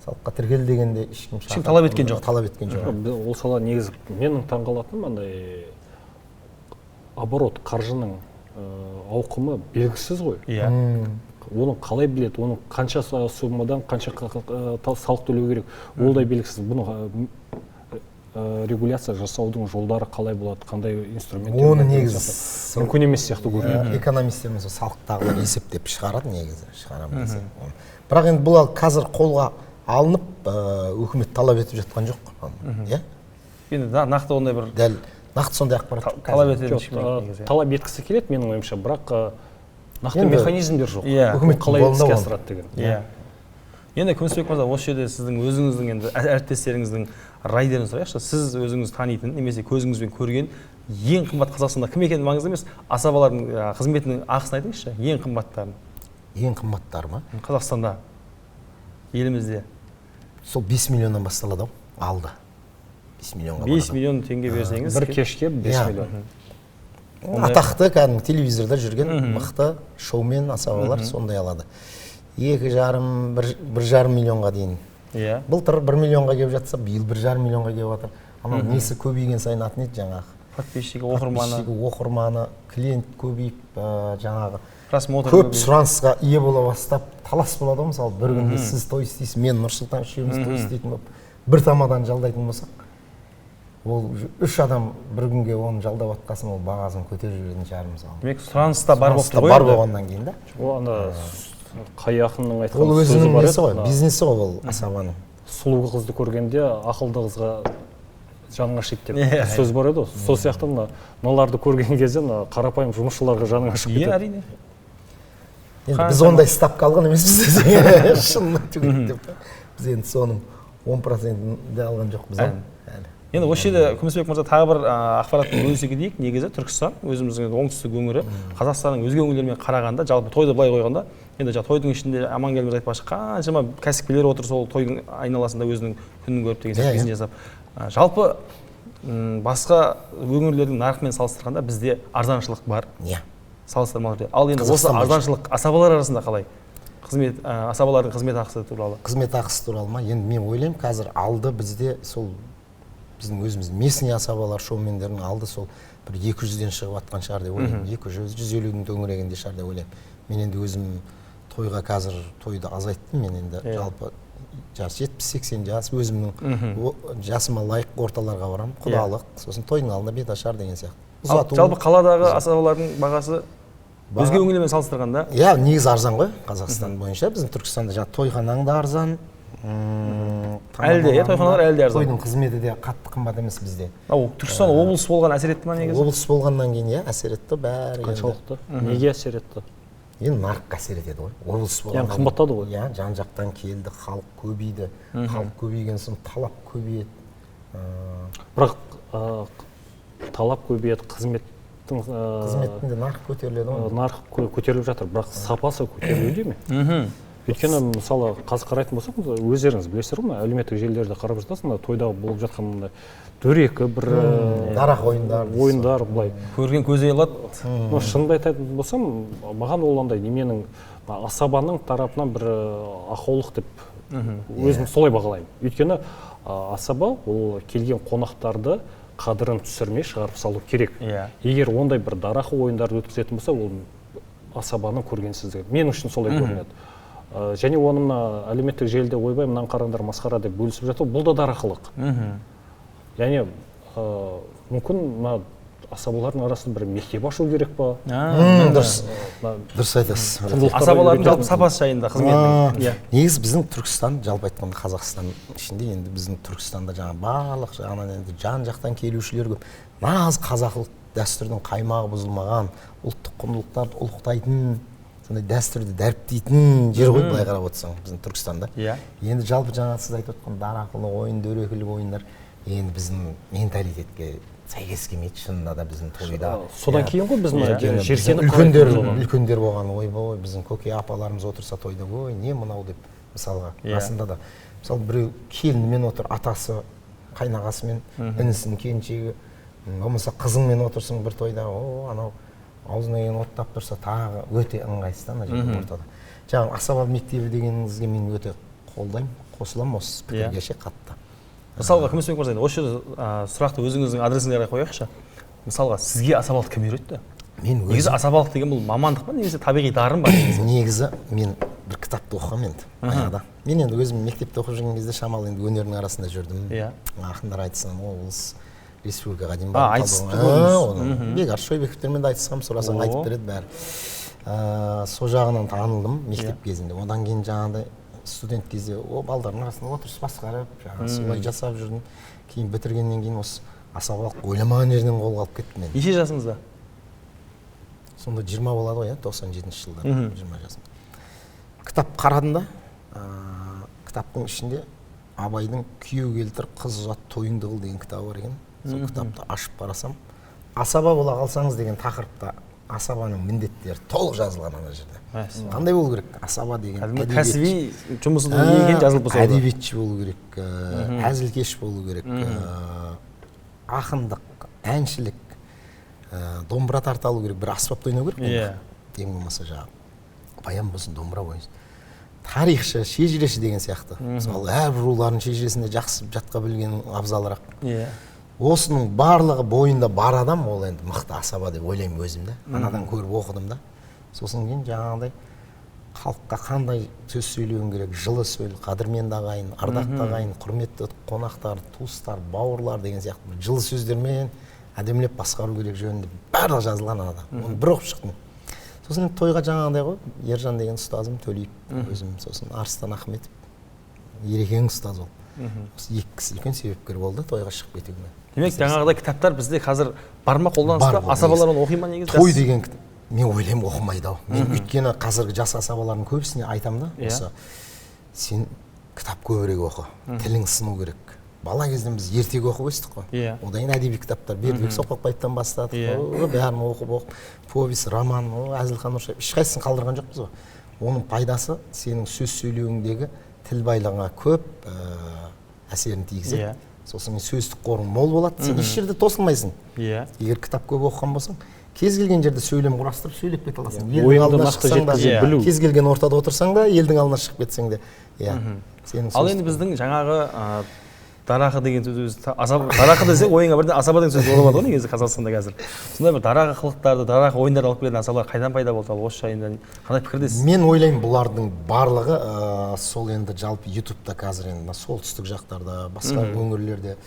салыққа тіркел дегенде ешкім талап еткен жоқ. Талап еткен жоқ. Ол сала негізі менің таңғалатыным андай оборот қаржының ауқымы белгісіз ғой. Иә. Оны қалай біледі, оның қанша суммадан қанша салық төлеу керек, ол да белгісіз. Бұны регуляция жасаудың жолдары қалай болады, қандай инструменттер? Оны негізі мүмкін емес сияқты көрінеді. Экономистеріміз салықтағылар есептеп шығарады негізі, шығарамыз. Бірақ енді бұл қазір қолға алынып, үкімет талап етіп жатқан жоқ. Иә? Енді нақты ондай бір дәл нақты сондай ақпарат талап етеді. Талап еткісі келеді менің ойымша, бірақ нақты механизмдер жоқ. Үкімет қалай іске асырады деген. Иә. Енді Күмісбек мырза, осы жерде сіздің өзіңіздің енді әріптестеріңіздің райдерін сұрайықшы. Сіз өзіңіз танитын немесе көзіңізбен көрген ең қымбат Қазақстанда кім екені маңызды емес, асабалардың қызметінің ақысын айтыңызшы, ең қымбаттарын. Ең қымбаттары ма? Қазақстанда, елімізде. Сол 5 миллионнан басталады алды. 5 миллионға 5 миллион теңге берсеңіз. Бір кешке 5 миллион. Атақты кәдімгі телевизорда жүрген мықты шоумен асабалар сондай алады. 2,5–1,5 миллионға дейін. Былтыр 1 миллионға келіп жатса, биыл 1,5 миллионға келіп жатыр. Анау несі көбейген сайын атын еді жаңағы. Подписчигі, оқырманы, клиент көбейіп, жаңағы просмотр көп сұранысқа ие бола бастап, талас болады ғой, мысалы бір күнде сіз той істейсіз, мен Нұрсұлтан үшеуміз той істейтін болып, бір тамадан жалдайтын болсақ, ол 3 адам бір күнге оны жалдап атқасын, ол бағасын көтеріп жіберетін шығармыз. Демек, сұраныста бар болып тұр ғой. Бар болғаннан кейін да. Ол анда қай ақынның айтқан ол өзінің несі ғой, бизнесі ғой ол асабаның. Сұлу қызды көргенде ақылды қызға жаның ашиды деп сөз бар еді. Сол сияқты мыналарды көрген кезде қарапайым жұмысшыларға жаның ашып кетеді. Әрине. Біз ондай ставка алған емеспіз десе, шынымен түгел деп. Біз енді соның 10%-ді алған жоқпыз. Енді осы жерде Күмісбек мырза тағы бір ақпаратты бөлісе кетейік. Негізі Түркістан, өзіміздің оңтүстік өңірі, Қазақстанның өзге өңірлерімен қарағанда, жалпы тойды былай қойғанда, енді тойдың ішінде Амангелді айтпақшы, қаншама кәсіпкерлер отыр сол тойдың айналасында өзінің күнін көріп деген сияқты бизнес жасап. Жалпы басқа өңірлердің нарқымен салыстырғанда бізде арзаншылық бар. Салыстырмалы. Ал енді осы арзаншылық асабалар арасында қалай? Асабалардың қызмет ақысы туралы. Қызмет ақысы туралы ма? Енді мен ойлаймын, қазір алды бізде сол біздің өзіміз местный асабалар, шоумендердің алды сол бір 200-ден шығып атқан шығар деп ойлаймын. 200-150-дің төңірегінде шығар деп ойлаймын. Мен енді өзім тойға қазір тойды азайттым. Мен енді жалпы жас 70-80 жас өзімнің жасыма лайық орталарға барамын. Құдалық, сосын тойдың алдында бет ашар деген сияқты. Жалпы қаладағы асабалардың бағасы өзге өңірлермен салыстырғанда? Иә, негізі арзан ғой Қазақстан бойынша. Біздің Түркістанда жаңа тойханаң да арзан. Әлде, тойханалар әлде арзан. Тойдың қызметі де қатты қымбат емес бізде. Түркістан облыс болған әсер етті ма негізі? Облыс болғаннан кейін әсер етті бәрі. Қаншалықты? Неге әсер етті? Енді нарыққа әсер етеді ғой. Облыс болғаннан кейін қымбаттады ғой. Иә, жан-жақтан келді, халық көбейді. Халық көбейген соң талап көбейеді. Бірақ талап көбейеді, қызметтің де нарық көтеріледі ғой. Нарық көтеріліп жатыр, бірақ сапасы көтерілуде ме? Өйткені мысалы қазір қарайтын болсақ, өздеріңіз білесіздер ғой, әлеуметтік желілерде қарап жатасың, тойда болып жатқан дөрекі бір дарақ ойындар былай көрген көз алады. Шынымды айтатын болсам, маған ол андай неменің асабаның тарапынан бір ақаулық деп өзім солай бағалаймын. Өйткені асаба ол келген қонақтарды қадірін түсірмей шығарып салу керек. Егер ондай бір дарақы ойындарды өткізетін болса, ол асабаның көргенсіздігі. Мен үшін солай көрінеді. Және оның әлеуметтік желіде ойбай мынаны қараңдар масқара деп бөлісіп жатыр, бұл да дарақылық. Яғни мүмкін асабалардың арасында бір мектеп ашу керек па? Дұрыс айтасыз. Асабалардың жалпы сапасы жайында қызметінің. Негізі біздің Түркістан, жалпы айтқанда Қазақстан ішінде, енді біздің Түркістанда жаңа барлық жағынан енді жан-жақтан келушілер көп. Нағыз қазақылық дәстүрдің қаймағы бұзылмаған, ұлттық құндылықтарды ұлықтайтын, сондай дәстүрді дәріптейтін жер ғой былай қарап отырсаң біздің Түркістанда. Енді жалпы жаңа сіз айтып отқан дарақылық ойын, дөрекілік ойындар енді біздің менталитетке сәйкес келмейді шынында да біздің тойда. Содан кейін ғой біз үлкендер болған ойбой біздің көке апаларымыз отырса тойда ой не мынау деп мысалға расында да мысалы біреу келінімен отыр, атасы қайнағасымен, інісінің келіншегі, болмаса қызыңмен отырсың бір тойда, анау аузына келген оттап тұрса тағы өте ыңғайсыз ана жерде ортада. Жаңағы асабалы мектебі дегеніңізге мен өте қолдаймын, қосыламын осы пікірге ше қатты. Мысалға кім өсмек мырза, осы сұрақты өзіңіздің адресіңізге қарай қояйықшы. Мысалға сізге асабалықты кім үйретті? Негізі асабалық деген бұл мамандық па, немесе табиғи дарын ба? Негізі мен бір кітапты оқығанмын енді баяғыда. Мен енді өзім мектепте оқып жүрген кезде шамалы енді өнердің арасында жүрдім. Ақындар айтысқан облыс республикаға дейін барып Бекар Шойбековтермен де айтысқанмын, сұрасаң айтып береді бәрі. Сол жағынан танылдым мектеп кезінде. Одан кейін жаңағыдай студент кезде балдардың арасында отырыс басқарып, солай жасап жүрдім. Кейін бітіргеннен кейін осы асабалық ойламаған жерден қолға алып кеттім мен. Неше жасыңызда? Сонда 20 болады ғой, 97 жылдар, 20 жасым. Кітап қарадым да, кітаптың ішінде Абайдың күйеу келтір, қыз ұзат, тойыңды қыл деген кітабы бар екен. Сол кітапты ашып қарасам, асаба бола қалсаңыз деген тақырыпта асабаның міндеттері толық жазылған ана жерде. Қандай болу керек? Асаба деген кәсіби жұмысының не екені жазылып болса. Әдебиетші болу керек, әзілкеш болу керек, ақындық, әншілік, домбыра тарта алу керек, бір аспапты ойнау керек. Ең болмаса жаңағы баян болсын, домбыра ойнасын. Тарихшы, шежіреші деген сияқты. Мысалы, әрбір рулардың шежіресінде жақсы жатқа білген абзалырақ. Осының барлығы бойында бар адам, ол енді мықты асаба деп ойлаймын өзімді. Анадан көріп оқыдым да. Сосын кейін жаңағыдай халыққа қандай сөз сөйлеуің керек, жылы сөйл, қадірменді ағайын, ардақты ағайын, құрметті қонақтар, туыстар, бауырлар деген сияқты жылы сөздермен әдемілеп басқару керек жөнінде барлығы жазылған анада. Оны бір оқып шықтым. Сосын тойға жаңағыдай ғой, Ержан деген ұстазым, Төлейіп өзім, сосын Арыстан Ахметов, Ерекең ұстаз ол. Екі кісі үлкен себепкер болды тойға шығып кетуіме. Демек, жаңағыдай кітаптар бізде қазір бар ма, қолданыста? Асабалар оны оқи ма негізі? Той деген кітап, мен ойлаймын оқымайды ау. Мен өйткені қазіргі жас асабалардың көбісіне айтамын да, осы сен кітап көбірек оқы, тілің сыну керек. Бала кезден біз ертегі оқып өстік қой. Одан кейін әдеби кітаптар, Бердібек Соқпақбаевтан бастадық. Бәрін оқып, повесть, роман, Әзілхан Нұршайып, ешқайсысын қалдырған жоқпыз ғой. Оның пайдасы сенің сөз сөйлеуіңдегі тіл байлығыңа көп әсерін тигізеді. Сосын сөздік қорың мол болады, сен еш жерде тосылмайсың. Егер кітап көп оқыған болсаң, кез келген жерде сөйлем құрастырып сөйлеп кете аласың. Елдің алдына шықсаң да, кез келген ортада отырсаң да, елдің алдына шығып кетсең де. Ал енді біздің жаңағы дарақы деген сөз, дарақы десе ойыңа бірден асаба деген сөз болады ғой негізі Қазақстанда қазір. Сондай бір дарақы қылықтарды, дарақы ойындарды алып келетін асабалар қайдан пайда болды? Осы жайында қандай пікірдесіз? Мен ойлаймын, бұлардың барлығы сол енді жалпы ютубта қазір енді солтүстік жақтарда, басқа өңірлерде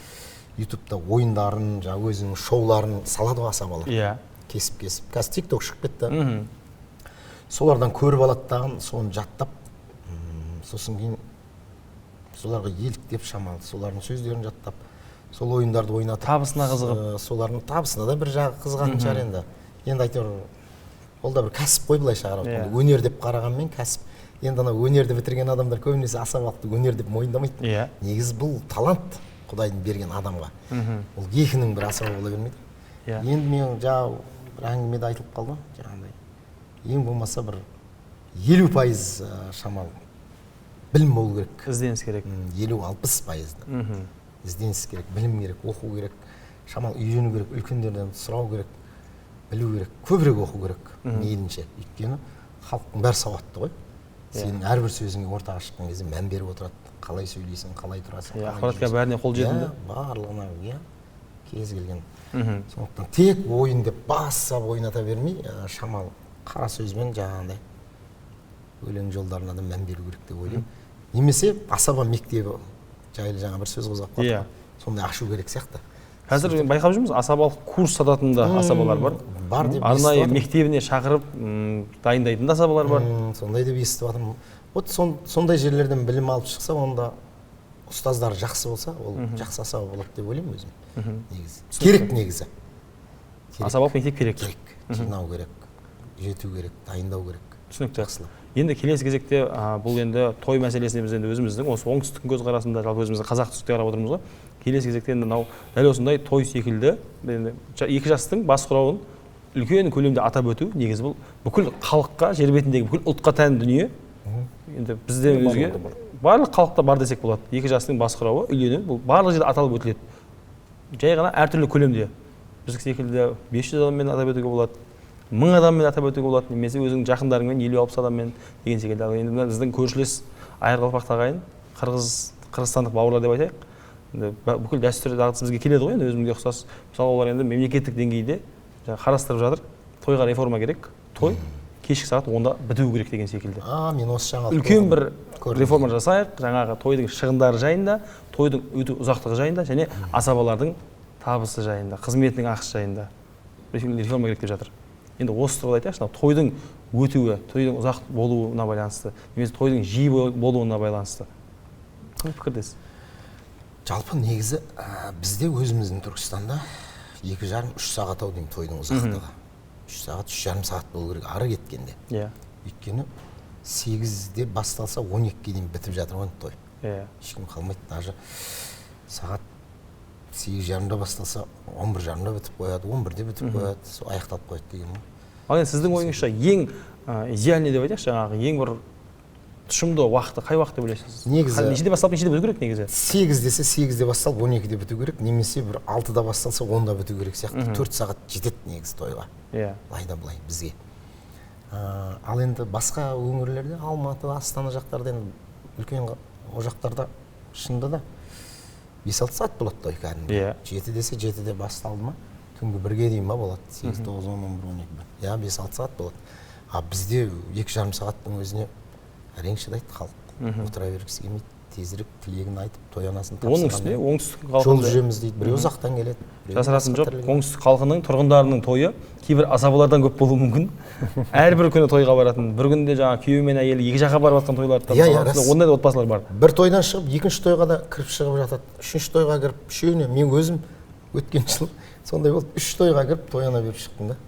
ютубта ойындарын, жаңағы өзінің шоуларын салады ғой асабалар. Кесіп-кесіп. Қазір TikTok шығып кетті. Солардан көріп алаттаған, соны жаттап, сосын кейін соларға еліктеп шамалы, солардың сөздерін жаттап, сол ойындарды ойнатып, табысына қызығып, солардың табысына да бір жағы қызығатын шығар енді. Енді әйтеуір ол да бір кәсіп қой былайша қарап. Өнер деп қарағанмен кәсіп. Енді ана өнерді бітірген адамдар көбінесе асабалықты өнер деп мойындамайды. Негізі бұл талант Құдайдың берген адамға. Ол екінің бір асаба бола бермейді. Енді мен жаңағы бір әңгімеде айтылып қалды, жаңағыдай. Ең болмаса бір 50% шамалы білім болу керек. Ізденіс керек. 50-60%. Ізденіс керек, білім керек, оқу керек, шамалы үйрену керек, үлкендерден сұрау керек, білу керек, көбірек оқу керек, мейлінше. Өйткені халықтың бәрі сауатты ғой. Сенің әрбір сөзіңе ортаға шыққан кезде мән беріп отырады. Қалай сөйлейсің, қалай тұрасың. Ақпаратқа бәріне қол жетімді. Барлығына кез келген. Сондықтан тек ойын деп бассап ойната бермей, шамалы қара сөзбен жаңағындай өлең жолдарына да мән беру керек деп ойлаймын. Немесе асаба мектебі жайлы жаңа бір сөз қозғап қалдық. Сондай ашу керек сияқты. Қазір байқап жүрміз, асабалық курс сататын да асабалар бар. Бар деп арнайы мектебіне шақырып дайындайтын да асабалар бар. Сондай деп естіп жатырмын. Вот сондай жерлерден білім алып шықса, онда ұстаздар жақсы болса, ол жақсы асаба болады деп ойлаймын өзім. Негізі. Керек негізі. асабалық мектеп керек. Жинау керек, жету керек, дайындау керек. Түсінікті. Енді келесі кезекте бұл енді той мәселесіне біз енді өзіміздің осы оңтүстіктің көзқарасында жалпы өзіміздің қазақ түсінікте қарап отырмыз ғой. Келесі кезекте енді мынау дәл осындай той секілді екі жастың бас құрауын үлкен көлемде атап өту негізі бұл бүкіл халыққа, жер бетіндегі бүкіл ұлтқа тән дүние. Енді бізден өзге барлық халықта бар десек болады. Екі жастың бас құрауы, үйлену бұл барлық жерде аталып өтіледі. Жай ғана әртүрлі көлемде. Біз секілді 500 адаммен атап өтуге болады, 1000 адаммен атап өтуге болады, немесе өзіңнің жақындарыңмен 50-60 адаммен деген секілді. Енді біздің көршілес айырқалпақ ағайын, қырғызстандық бауырлар деп айтайық. Бүкіл дәстүр дағдысы бізге келеді ғой, енді өзімізге ұқсас. Мысалы, олар енді мемлекеттік деңгейде қарастырып жатыр. Тойға реформа керек. Той кешкі сағат 10-да бітуі керек деген секілді. Мен осы жаңа үлкен бір реформа жасайық, жаңағы тойдың шығындары жайында, тойдың өту ұзақтығы жайында және асабалардың табысы жайында, қызметінің ақысы жайында реформа керек деп жатыр. Енді осы тұрғыда айтайықшы, тойдың өтуі, тойдың ұзақ болуына байланысты, немесе тойдың жиі болуына байланысты. Қандай пікірдесіз? Жалпы негізі бізде өзіміздің Түркістанда 2,5-3 сағат деймін тойдың ұзақтығы. 3 сағат, 3,5 сағат болу керек ары кеткенде. Өйткені 8-де басталса 12-ге дейін бітіп жатыр ғой той. Ешкім қалмайды, даже сағат 8:30-да басталса 11:30-да бітіп қояды, 11-де бітіп қояды, аяқталып қояды деген ғой. Ал енді сіздің ойыңызша ең идеальный деп айтайықшы, жаңағы ең бір тұшымды уақыты қай уақыт деп ойлайсыз? Негізі нешеде басталып нешеде біту керек негізі? 8 десе 8-де басталып 12-де біту керек, немесе бір 6-да басталса 10-да біту керек сияқты. 4 сағат жетеді негізі тойға. Былай да былай бізге. Ал енді басқа өңірлерде, Алматы, Астана жақтарда енді үлкен ожақтарда шынында да 5-6 сағат болады той кәдімгі. 7 десе 7-де басталды ма, түнгі 1-ге дейін ба болады. 8, 9, 10, 11, 12. 5-6 сағат болады. Бізде 2,5 сағаттың өзіне әрең шыдайды халық. Отыра бергісі келмейді. Тезірек тілегін айтып, той анасын тапсырған. Оның үстіне оңтүстік халқында жол жүреміз дейді. Біреу ұзақтан келеді. Жасыратын жоқ, оңтүстік халқының тұрғындарының тойы кейбір асабалардан көп болуы мүмкін. Әрбір күні тойға баратын, бір күнде жаңағы күйеуі мен әйелі екі жаққа барып жатқан тойлар да ондай да отбасылар бар. Бір тойдан шығып, екінші тойға да кіріп шығып жатады. Үшінші тойға кіріп, үшеуіне мен өзім өткен жыл сондай болды. 3 тойға кіріп, той ана беріп шықтым да.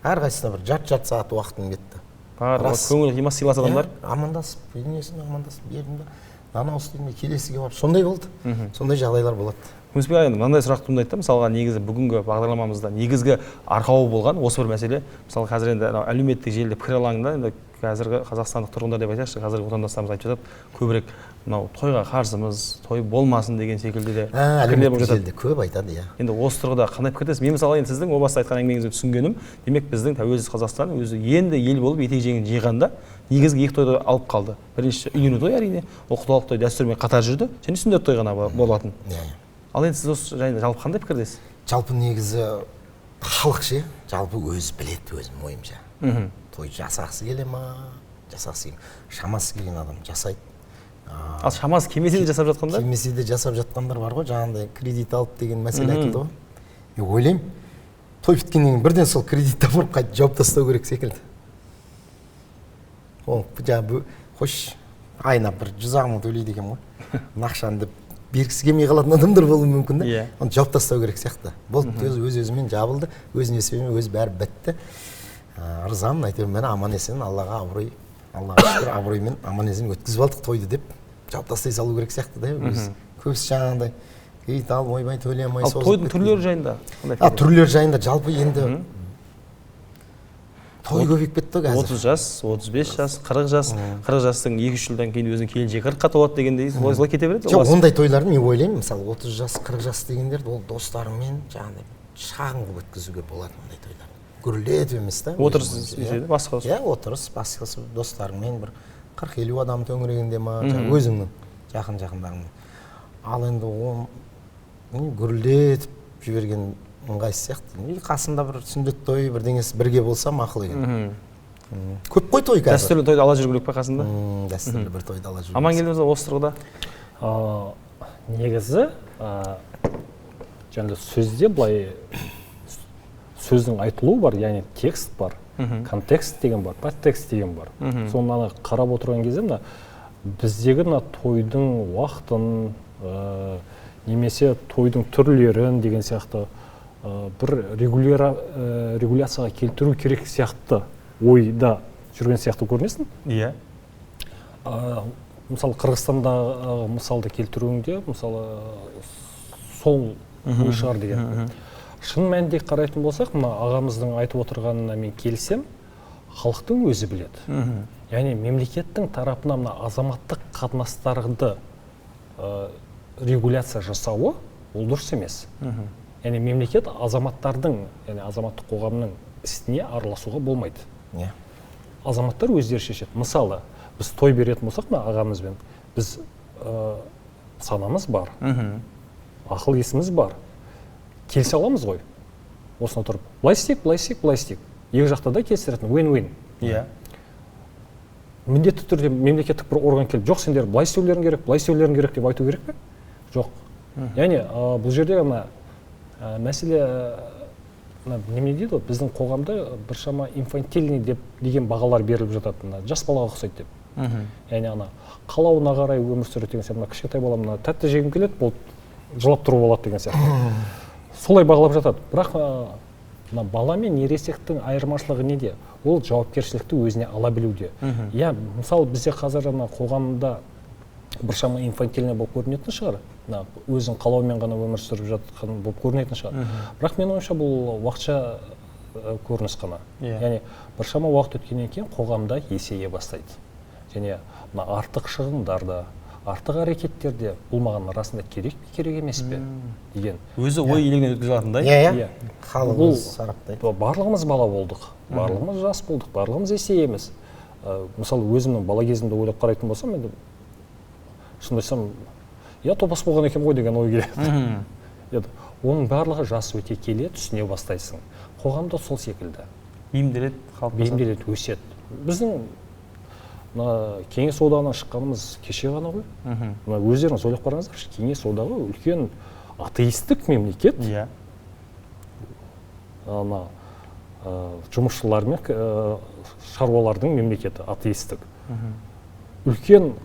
Әрқайсысына бір жарты сағат уақытым кетті. Көңіл қимас сыйлас адамдар. Амандасып, үйінесін амандасып бердім да. Анау істеймін, келесіге барып. Сондай болды. Сондай жағдайлар болады. Күмісбек ағай, мынандай сұрақ туындайды да, мысалға негізі бүгінгі бағдарламамызда негізгі арқауы болған осы бір мәселе. Мысалы қазір енді әлеуметтік желіде пікір алаңында енді қазіргі қазақстандық тұрғындар деп айтайықшы, қазіргі отандастарымыз айтып жатады, көбірек мынау тойға қарсымыз, той болмасын деген секілді де пікірлер болып жатады. Көп айтады, иә. Енді осы тұрғыда қандай пікірдесіз? Мен мысалы енді сіздің о баста айтқан әңгімеңізді түсінгенім, демек біздің тәуелсіз Қазақстан өзі енді ел болып етек-жеңін жиғанда негізгі екі тойды алып қалды. Бірінші үйлену той әрине, ол құдалық той дәстүрмен қатар жүрді, және сүндет той ғана болатын. Ал енді сіз осы жайында жалпы қандай пікірдесіз? Жалпы негізі халық ше, жалпы өзі біледі, өзім ойымша. Той жасағысы келе ма, жасағысы келе, шамасы келген адам жасайды. Ал шамасы келмесе де жасап жатқандар? Келмесе де жасап жатқандар бар ғой, жаңағыдай кредит алып деген мәселе айтылды ғой. Мен ойлаймын, той біткеннен кейін бірден сол кредитті апарып қайтып жауып тастау керек секілді. Ол жаңағы қош айына бір 100 мың төлейді екен ғой. Ақшаны деп бергісі келмей қалатын адамдар болуы мүмкін да. Оны жауып тастау керек сияқты. Болды, өз-өзімен жабылды, өз несібімен өзі бәрі бітті. Ырзамын, әйтеуір мені аман есен, Аллаға абырой, Аллаға шүкір абыроймен аман есен өткізіп алдық тойды деп жауып тастай салу керек сияқты да. Көбісі жаңағындай кредит алып ойбай төлей алмай созып. Ал тойдың түрлері жайында? Түрлері жайында жалпы енді той көбейіп кетті қазір. 30 жас, 35 жас, 40 жас, 40 жастың 2-3 жылдан кейін өзінің келіншегі 40-қа толады дегендей солай кете береді. Жоқ, ондай тойларды мен ойлаймын, мысалы 30 жас, 40 жас дегендерді ол достарымен жаңағыдай шағын қылып өткізуге болады ондай тойлар. Гүрілдетіп емес та. Отырыс басқасы. Иә, отырыс басқасы достарыңмен бір 40-50 адам төңірегінде ма, өзіңнің жақын-жақындарыңмен. Ал енді оны гүрілдетіп жіберген ыңғайсыз сияқты. Қасында бір сүндет той, бірдеңесі бірге болса мақұл екен. Көп қой той қазір. Дәстүрлі тойды ала жүру керек пе қасында? Дәстүрлі бір тойды ала жүру. Аман келдіңіз осы тұрғыда? Негізі, жаңағы сөзде былай сөздің айтылуы бар, яғни текст бар, контекст деген бар, подтекст деген бар. Соны қарап отырған кезде біздегі тойдың уақытын немесе тойдың түрлерін деген сияқты бір регуляцияға келтіру керек сияқты ойда жүрген сияқты көрінесің. Иә. Мысалы Қырғызстандағы мысалды келтіруіңде мысалы сол ой шығар деген. Шын мәнінде қарайтын болсақ, мына ағамыздың айтып отырғанына мен келсем, халықтың өзі біледі. Яғни мемлекеттің тарапынан мына азаматтық қатынастарды регуляция жасауы ол дұрыс емес. Яғни мемлекет азаматтардың, яғни азаматтық қоғамның істіне араласуға болмайды. Азаматтар өздері шешеді. Мысалы, біз той беретін болсақ, ағамызбен, біз санамыз бар, ақыл есіміз бар, келісе аламыз ғой. Осына тұрып, былай істейік, былай істейік, былай істейік. Екі жақта да келістеретін, win-win. Міндетті түрде мемлекеттік бір орган келіп, жоқ, сендер былай істеулерің керек деп айту керек пе? Жоқ. Яғни бұл жерде мәселе неме дейді ғой, біздің қоғамда біршама инфантильный деген бағалар беріліп жатады, жас балаға ұқсайды деп. Яғни қалауына қарай өмір сүреді деген сияқты, кішкентай балам тәтті жегім келеді, бұл жылап тұру болады деген сияқты. Солай бағалап жатады. Бірақ бала мен ересектің айырмашылығы неде? Ол жауапкершілікті өзіне ала білуде. Иә, мысалы бізде қазір қоғамда біршама инфантильный болып көрінетін шығар. Өзін қалаумен ғана өмір сүріп жатқан болып көрінетін шығар. Бірақ мен ойымша бұл уақытша көрініс қана. Яғни біршама уақыт өткеннен кейін қоғамда есейе бастайды. Және артық шығындарда, артық әрекеттерде бұл маған расында керек емес пе деген. Өзі ой елегінен өткізе алатындай. Иә. Халық өз сараптайды. Барлығымыз бала болдық, барлығымыз жас болдық, барлығымыз есейеміз. Мысалы, өзімнің бала кезімде ойлап қарайтын болсам, енді шынымды айтсам, я топас болған екен ғой деген ой келеді. Оның барлығы жас өте келе түсіне бастайсың. Қоғамда сол секілді. Бейімделеді, өседі. Біздің Кеңес одағынан шыққанымыз кеше ғана ғой. Өздеріңіз ойлап қараңыздаршы, Кеңес одағы үлкен атеистік мемлекет. Жұмысшылар мен шаруалардың мемлекеті атеистік. Үлкен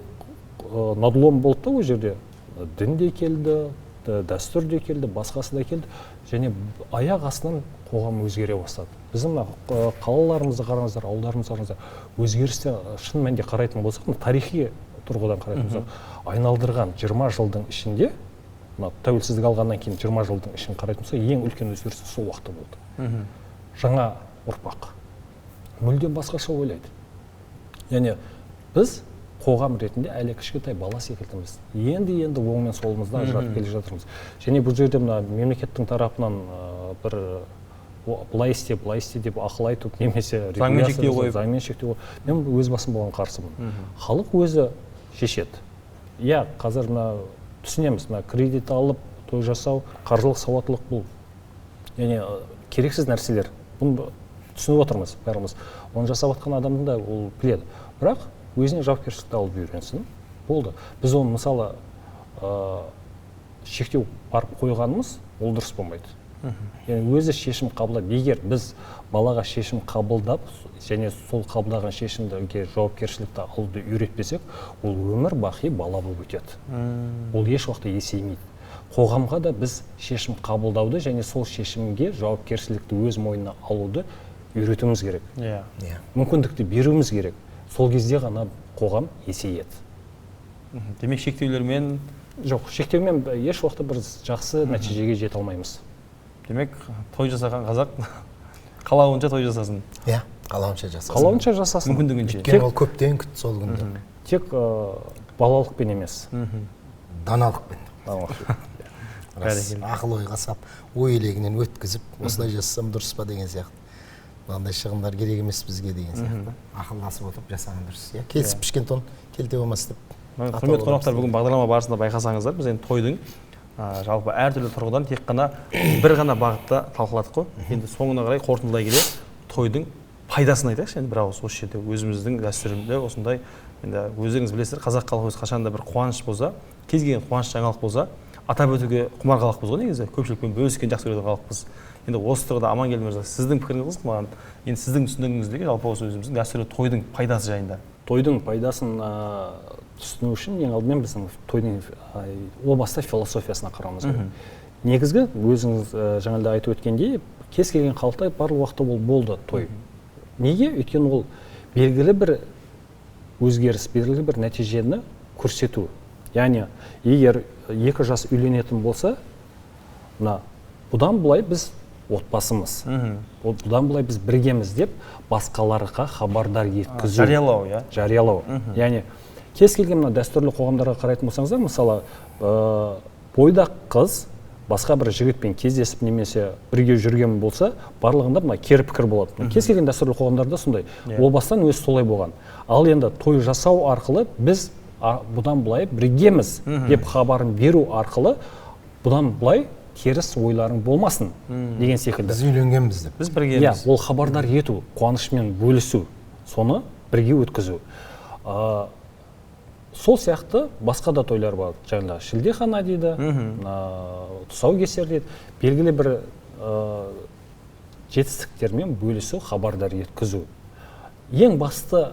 надлом болды да, ол жерде дін де келді, дәстүр де келді, басқасы да келді, және аяқ астынан қоғам өзгере бастады. Біздің қалаларымызды қараңыздар, ауылдарымызды қараңыздар, өзгерісте шын мәнінде қарайтын болсақ, тарихи тұрғыдан қарайтын болсақ, айналдырған 20 жылдың ішінде, тәуелсіздік алғаннан кейін 20 жылдың ішін қарайтын болсақ, ең үлкен өзгеріс сол уақытта болды. Жаңа ұрпақ мүлдем басқаша ойлайды. Яғни біз қоғам ретінде әлі кішкентай бала секілдіміз. Енді оң мен солымыздан ажырап келе жатырмыз. Және бұл жерде мемлекеттің тарапынан бір былай істе деп ақыл айтып, немесе заңмен шектеу қойып, мен өз басым болған қарсымын. Халық өзі шешеді. Иә, қазір түсінеміз, кредит алып, той жасау, қаржылық сауаттылық бұл. Яғни керексіз нәрселер. Бұны түсініп отырмыз бәріміз. Оны жасап жатқан адамның да ол біледі. Бірақ өзіне жауапкершілікті алып үйренсін. Болды. Біз оны мысалы шектеу барып қойғанымыз ол дұрыс болмайды. Яғни өзі шешім қабылдап, егер біз балаға шешім қабылдап, және сол қабылдаған шешімдерге жауапкершілікті алуды үйретпесек, ол өмір бақи бала болып өтеді. Ол еш уақытта есеймейді. Қоғамға да біз шешім қабылдауды және сол шешімге жауапкершілікті өз мойнына алуды үйретуіміз керек. Мүмкіндікті беруіміз керек. Сол кезде ғана қоғам есейеді. Демек шектеулермен? Жоқ, шектеумен еш уақытта бір жақсы нәтижеге жете алмаймыз. Демек, той жасаған қазақ қалауынша той жасасын. Иә, қалауынша жасасын. Қалауынша жасасын. Мүмкіндігінше. Өйткені ол көптен күтті сол күнді. Тек балалықпен емес. Даналықпен. Ақыл ойға сап, ой елегінен өткізіп, осылай жасасам дұрыс па деген сияқты. Мынандай шығындар керек емес бізге деген сияқты. Ақылдасып отырып жасаған дұрыс. Келісіп пішкен тон келте болмас деп. Құрметті қонақтар, бүгін бағдарлама барысында байқасаңыздар, біз енді тойдың жалпы әртүрлі тұрғыдан тек қана бір ғана бағытта талқыладық қой. Енді соңына қарай қорытындылай келе тойдың пайдасын айтайықшы. Енді бір ауыз осы жерде өзіміздің дәстүрінде осындай, енді өздеріңіз білесіздер, қазақ халқы өз қашанда бір қуаныш болса, кез келген қуаныш жаңалық болса, атап өтуге құмар халықпыз ғой негізі, көпшілікпен бөліскен жақсы көретін халықпыз. Енді осы тұрғыда Амангелді мырза, сіздің пікіріңіз маған, енді сіздің түсінігіңіздегі жалпы осы өзіміздің дәстүрлі тойдың пайдасы жайында. Тойдың пайдасын түсіну үшін ең алдымен біздің тойдың о баста философиясына қарауымыз керек. негізгі өзіңіз жаңағыда айтып өткендей кез келген халықта барлық уақытта ол болды той. Неге? Өйткені ол белгілі бір өзгеріс, белгілі бір нәтижені көрсету. Яғни егер екі жас үйленетін болса, бұдан былай біз отбасымыз, бұдан былай біз біргеміз деп басқаларға хабардар еткізу. Жариялау, иә? Жариялау. Яғни кез келген дәстүрлі қоғамдарға қарайтын болсаңыздар, мысалы бойдақ қыз басқа бір жігітпен кездесіп немесе бірге жүрген болса, барлығында кері пікір болады. Кез келген дәстүрлі қоғамдарда сондай. Ол бастан өзі солай болған. Ал енді той жасау арқылы біз бұдан былай біргеміз деп хабарын беру арқылы бұдан былай теріс ойларың болмасын деген секілді. Біз үйленгенбіз деп. Біз біргеміз. Ол хабардар ету, қуанышымен бөлісу, соны бірге өткізу. Сол сияқты басқа да тойлар бар. Жаңағы шілдехана дейді, тұсаукесер дейді. Белгілі бір жетістіктермен бөлісу, хабардар еткізу. Ең басты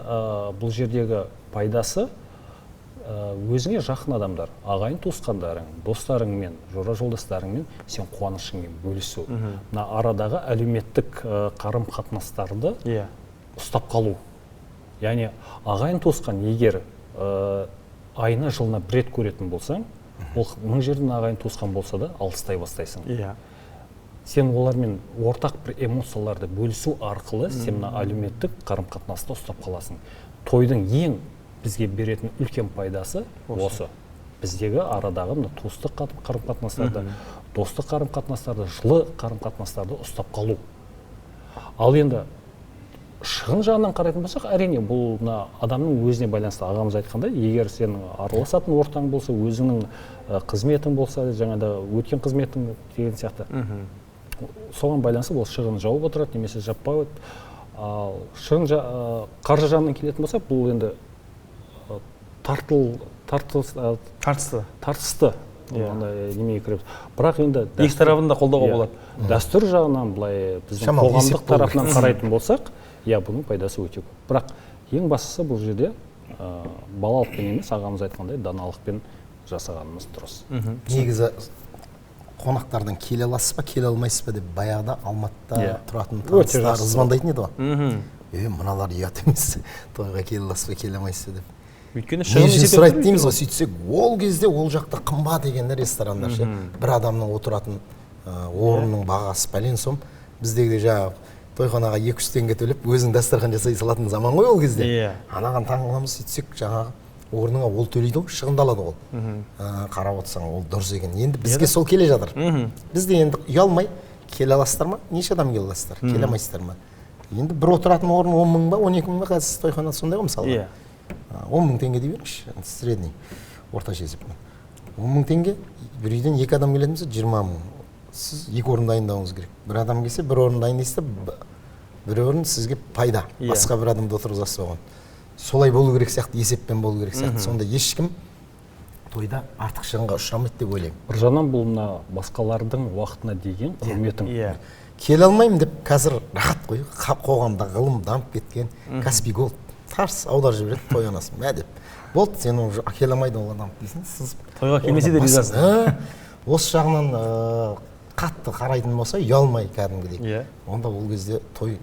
бұл жердегі пайдасы өзіңе жақын адамдар, ағайын туысқандарың, достарыңмен, жора жолдастарыңмен сен қуанышыңмен бөлісу. Арадағы әлеуметтік қарым-қатынастарды ұстап қалу. Яғни ағайын туысқан егер айына жылына бір рет көретін болсаң, ол 1000 жерден ағайын туысқан болса да алыстай бастайсың. Сен олармен ортақ бір эмоцияларды бөлісу арқылы сен әлеуметтік қарым-қатынасты ұстап қаласың. Тойдың ең бізге беретін үлкен пайдасы осы. Біздегі арадағы туыстық қарым-қатынастарды, достық қарым-қатынастарды, жылы қарым-қатынастарды ұстап қалу. Ал енді шығын жағынан қарайтын болсақ, әрине бұл адамның өзіне байланысты. Ағамыз айтқандай, егер сен араласатын ортаң болса, өзіңнің қызметің болса, жаңада өткен қызметің деген сияқты, соған байланысты бұл шығын жауып отырады, немесе жаппай. Ал шығын қаржы жағынан келетін болса, бұл енді тартысты немеге кіреміз. Бірақ енді екі тарапында қолдауға болады. Дәстүр жағынан былай біздің қоғамдық тарапынан қарайтын болсақ, бұның пайдасы өте көп. Бірақ ең бастысы бұл жерде балалықпен емес, ағамыз айтқандай даналықпен жасағанымыз дұрыс. Негізі қонақтардан келе аласыз ба, келе алмайсыз ба деп баяғыда Алматыда тұратын таныстар звондайтын еді ғой. Мыналар ұят емес, тойға келе аласыз ба, келе алмайсыз ба деп. Өйткені шығын сұрайды дейміз ғой, сөйтсек, ол кезде ол жақта қымбат деген ресторандар ше, бір адамның отыратын орынның бағасы пәлен сом. Біздегі жаңағы тойханаға 200 теңге төлеп, өзің дастархан жасай салатын заман ғой ол кезде. Анаған таң қаламыз, сөйтсек, жаңағы орныңа ол төлейді ғой, шығындалады ол. Қарап отырсаң, ол дұрыс екен. Енді бізге сол келе жатыр. Бізде енді ұялмай, келе аласыздар ма? Неше адам келе аласыздар? Келе алмайсыздар ма? Енді бір отыратын орын 10 мың ба, 12 мың ба, қазір тойханада сондай ғой мысалы. 10 мың теңге дей беріңізші, средний, орташа есеппен. 10 мың теңге, бір үйден 2 адам келетін болса 20 мың. Сіз 2 орын дайындауыңыз керек. Бір адам келсе, бір орын дайындайсыз, бір орын сізге пайда. Басқа бір адамды отырғызасыз оған. Солай болу керек сияқты, есеппен болу керек сияқты. Сонда ешкім тойда артық шығынға ұшырамайды деп ойлаймын. Бір жағынан бұл басқалардың уақытына деген құрметің. Келе алмаймын деп қазір рахат қой. Қоғамда ғылым дамып кеткен, Каспий Голд тарс аударып жібереді, той анасын, мә деп. Болды, сен келе алмайды ол адам дейсің, сіз тойға келмесе де ризасыз. Осы жағынан қатты қарайтын болса, ұялмай кәдімгідей. Онда ол кезде той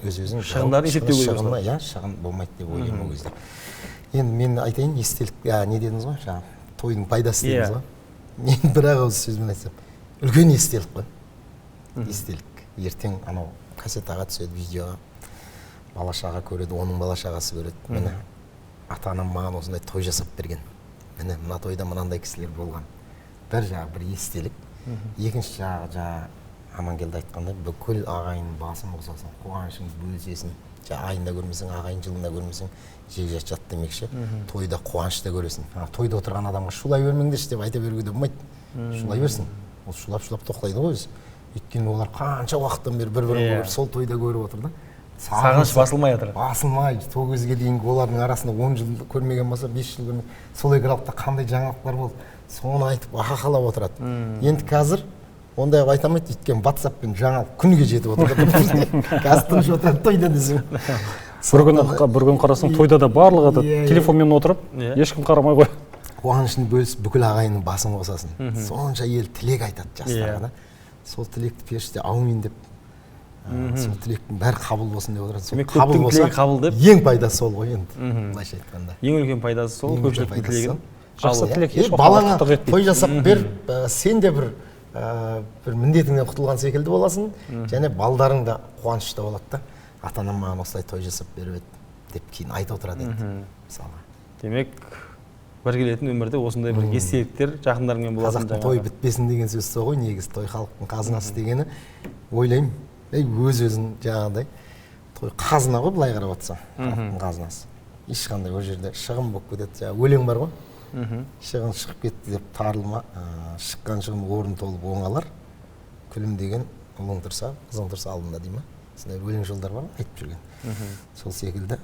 өз-өзін шығындарын есептеу керек. Шығын болмайды деп ойлаймын ол кезде. Енді мен айтайын, естелік, не дедіңіз ғой, жаңағы тойдың пайдасы дедіңіз ғой. Мен бір ауыз сөзбен айтсам, үлкен естелік қой. Естелік. Ертең анау кассетаға түседі, видеоға. Бала-шаға көреді, оның бала-шағасы көреді. Міне, ата-анам маған осындай той жасап берген. Міне, мына тойда мынандай кісілер болған. Бір жағы бір естелік. Екінші жағы Амангелді айтқандай, бүкіл ағайын басын қосасың, қуанышың бөлісесің. Айында көрмесең, ағайын жылында көрмесең, жек жат демекші. Тойда қуанышта көресің. Тойда отырған адамға шулай бермеңдерші деп айта беруге де болмайды. Шулай берсін. Ол шулап тоқтайды ғой өзі. Өйткені олар қанша уақыттан бері бір-бірін көріп, сол тойда көріп отыр да. Сағыныш басылмай жатыр. Басылмай, сол кезге дейінгі олардың арасында 10 жыл көрмеген болса, 5 жыл көрмеген. Сол аралықта қандай жаңалықтар болды, соны айтып ахахалап отырады. Енді қазір ондай айта алмайды, өйткені WhatsApp-пен жаңалық күніге жетіп отырады. Қазір тыныш отырады тойда десең. Бір күн қарасаң, тойда да барлығы телефонмен отырып, ешкім қарамай қой. қуанышын бөлісіп бүкіл ағайынның басын қосасың. Сонша ел тілек айтады жастарға да. Сол тілекті періште аумин деп, сол тілектің бәрі қабыл болсын деп отырады. Демек көптің тілегі қабыл деп. Ең пайдасы сол ғой енді, былайша айтқанда. Ең үлкен пайдасы сол, көпшіліктің тілегін. Жақсы тілек еш балаңа той жасап бер, сен де бір міндетіңнен құтылған секілді боласың, және балдарың да қуанышта болады да. Ата-анам маған осылай той жасап беріп еді деп кейін айтып отырады енді, мысалға. Демек, бір келетін өмірде осындай бір естеліктер жақындарыңмен болатын. Қазақтың той бітпесін деген сөз сол ғой, негізі той халықтың қазынасы дегені. Ойлаймын, өз-өзін жаңағыдай той қазына ғой, былай қарап отырсаң, халықтың қазынасы. Ешқандай ол жерде шығын болып кетеді. Жаңағы өлең бар ғой. Шығын шығып кетті деп тарылма, шыққан шығын орын толып оңалар. Күлімдеген ұлың тұрса, қызың тұрса алдында дей ма? Сондай өлең жолдар бар ғой, айтып жүрген. Сол секілді.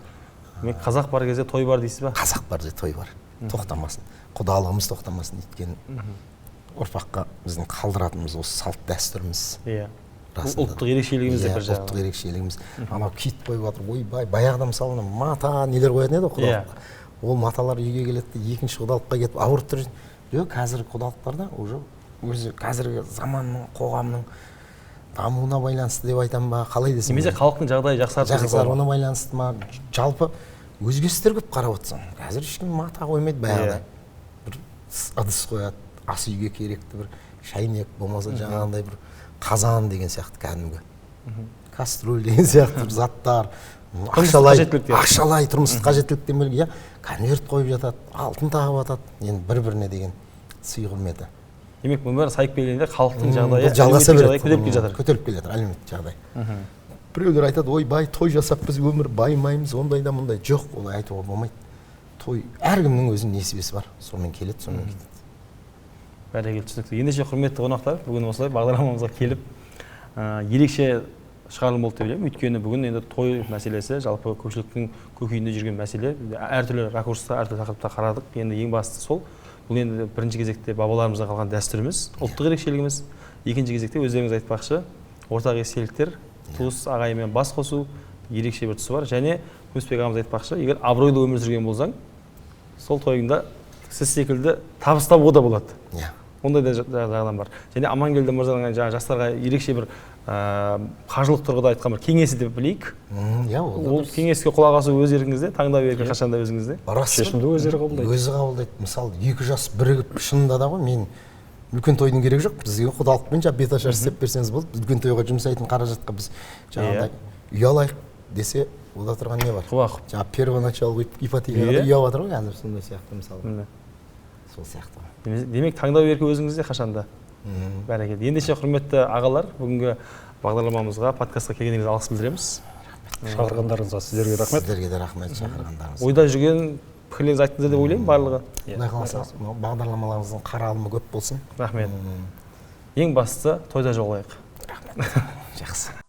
Демек, қазақ бар кезде той бар дейсіз ба? Қазақ бар кезде той бар. Тоқтамасын. Құдалығымыз тоқтамасын. Өйткені ұрпаққа біздің қалдыратынымыз осы салт дәстүріміз. Иә. Ұлттық ерекшелігіміз деп бір жағынан. Ұлттық ерекшелігіміз. Анау кит қойып жатыр. Ойбай, баяғыда мысалы мата нелер қоятын еді құдалыққа. Ол маталар үйге келеді, екінші құдалыққа кетіп ауырып тұр. Жоқ, қазіргі құдалықтарда уже өзі қазіргі заманның, қоғамның дамуына байланысты деп айтам ба, қалай десем. Немесе халықтың жағдайы жақсаруына байланысты ма, жалпы өзгерістер көп қарап отырсаң. Қазір ешкім мата қоймайды баяғыда. Бір ыдыс қояды, ас үйге керекті бір шайнек, болмаса жаңағындай бір қазан деген сияқты кәдімгі. Кастрюль деген сияқты бір заттар, ақшалай тұрмыстық қажеттіліктен бөлек, конверт қойып жатады, алтын тағып жатады, енді бір-біріне деген сый құрметі. Демек, бұл бәрі сайып келгенде халықтың жағдайы, көтеріліп келе жатыр, әлеуметтік жағдай. Біреулер айтады, ойбай, той жасап біз өмір баймаймыз, ондай да мұндай. Жоқ, олай айтуға болмайды. Той әркімнің өзінің несібесі бар, сонымен келеді, сонымен кетеді. Бәрекелді, түсінікті. Ендеше құрметті қонақтар, бүгін осылай бағдарламамызға келіп, ерекше шығарылым болды деп ойлаймын. Өйткені бүгін енді той мәселесі, жалпы көпшіліктің көкейінде жүрген мәселе, әртүрлі ракурста, әртүрлі тақырыпта қарадық. Енді ең бастысы сол. Бұл енді бірінші кезекте бабаларымыздан қалған дәстүріміз, ұлттық ерекшелігіміз. Екінші кезекте өздеріңіз айтпақшы, ортақ естеліктер, туыс ағайынмен бас қосу, ерекше бір тұсы бар. Және Күмісбек ағамыз айтпақшы, егер абыройлы өмір сүрген болсаң, сол тойыңда сіз секілді табыс табуға да болады. Ондай да жағынан бар. Және Амангелді мырзаның жастарға ерекше бір қажылық тұрғыда айтқан бір кеңесі деп білейік. Ол кеңеске құлақ асу өз еркіңізде, таңдау еркі қашанда өзіңізде. Шешімді өздері қабылдайды. Өзі қабылдайды. Мысалы, екі жас бірігіп шынында да ғой, мен үлкен тойдың керегі жоқ. Бізге құдалықпен беташар істеп берсеңіз болды. Үлкен тойға жұмсайтын қаражатқа біз жаңағыдай үй алайық десе, ода тұрған не бар? Жаңағы первоначалғы ипотекаға үй алып жатыр ғой, қазір сондай сияқты мысалы. Сол сияқты. Демек, таңдау еркі өзіңізде қашанда. Бәрекелді. Ендеше құрметті ағалар, бүгінгі бағдарламамызға, подкастқа келгеніңізге алғыс білдіреміз. Шақырғандарыңызға сіздерге рахмет. Сіздерге де рахмет шақырғандарыңызға. Ойда жүрген пікірлеріңізді айттыңыздар деп ойлаймын барлығы. Құдай қаласа, бағдарламаларыңыздың қаралымы көп болсын. Рахмет. Ең бастысы тойда жолығайық. Рахмет. Жақсы.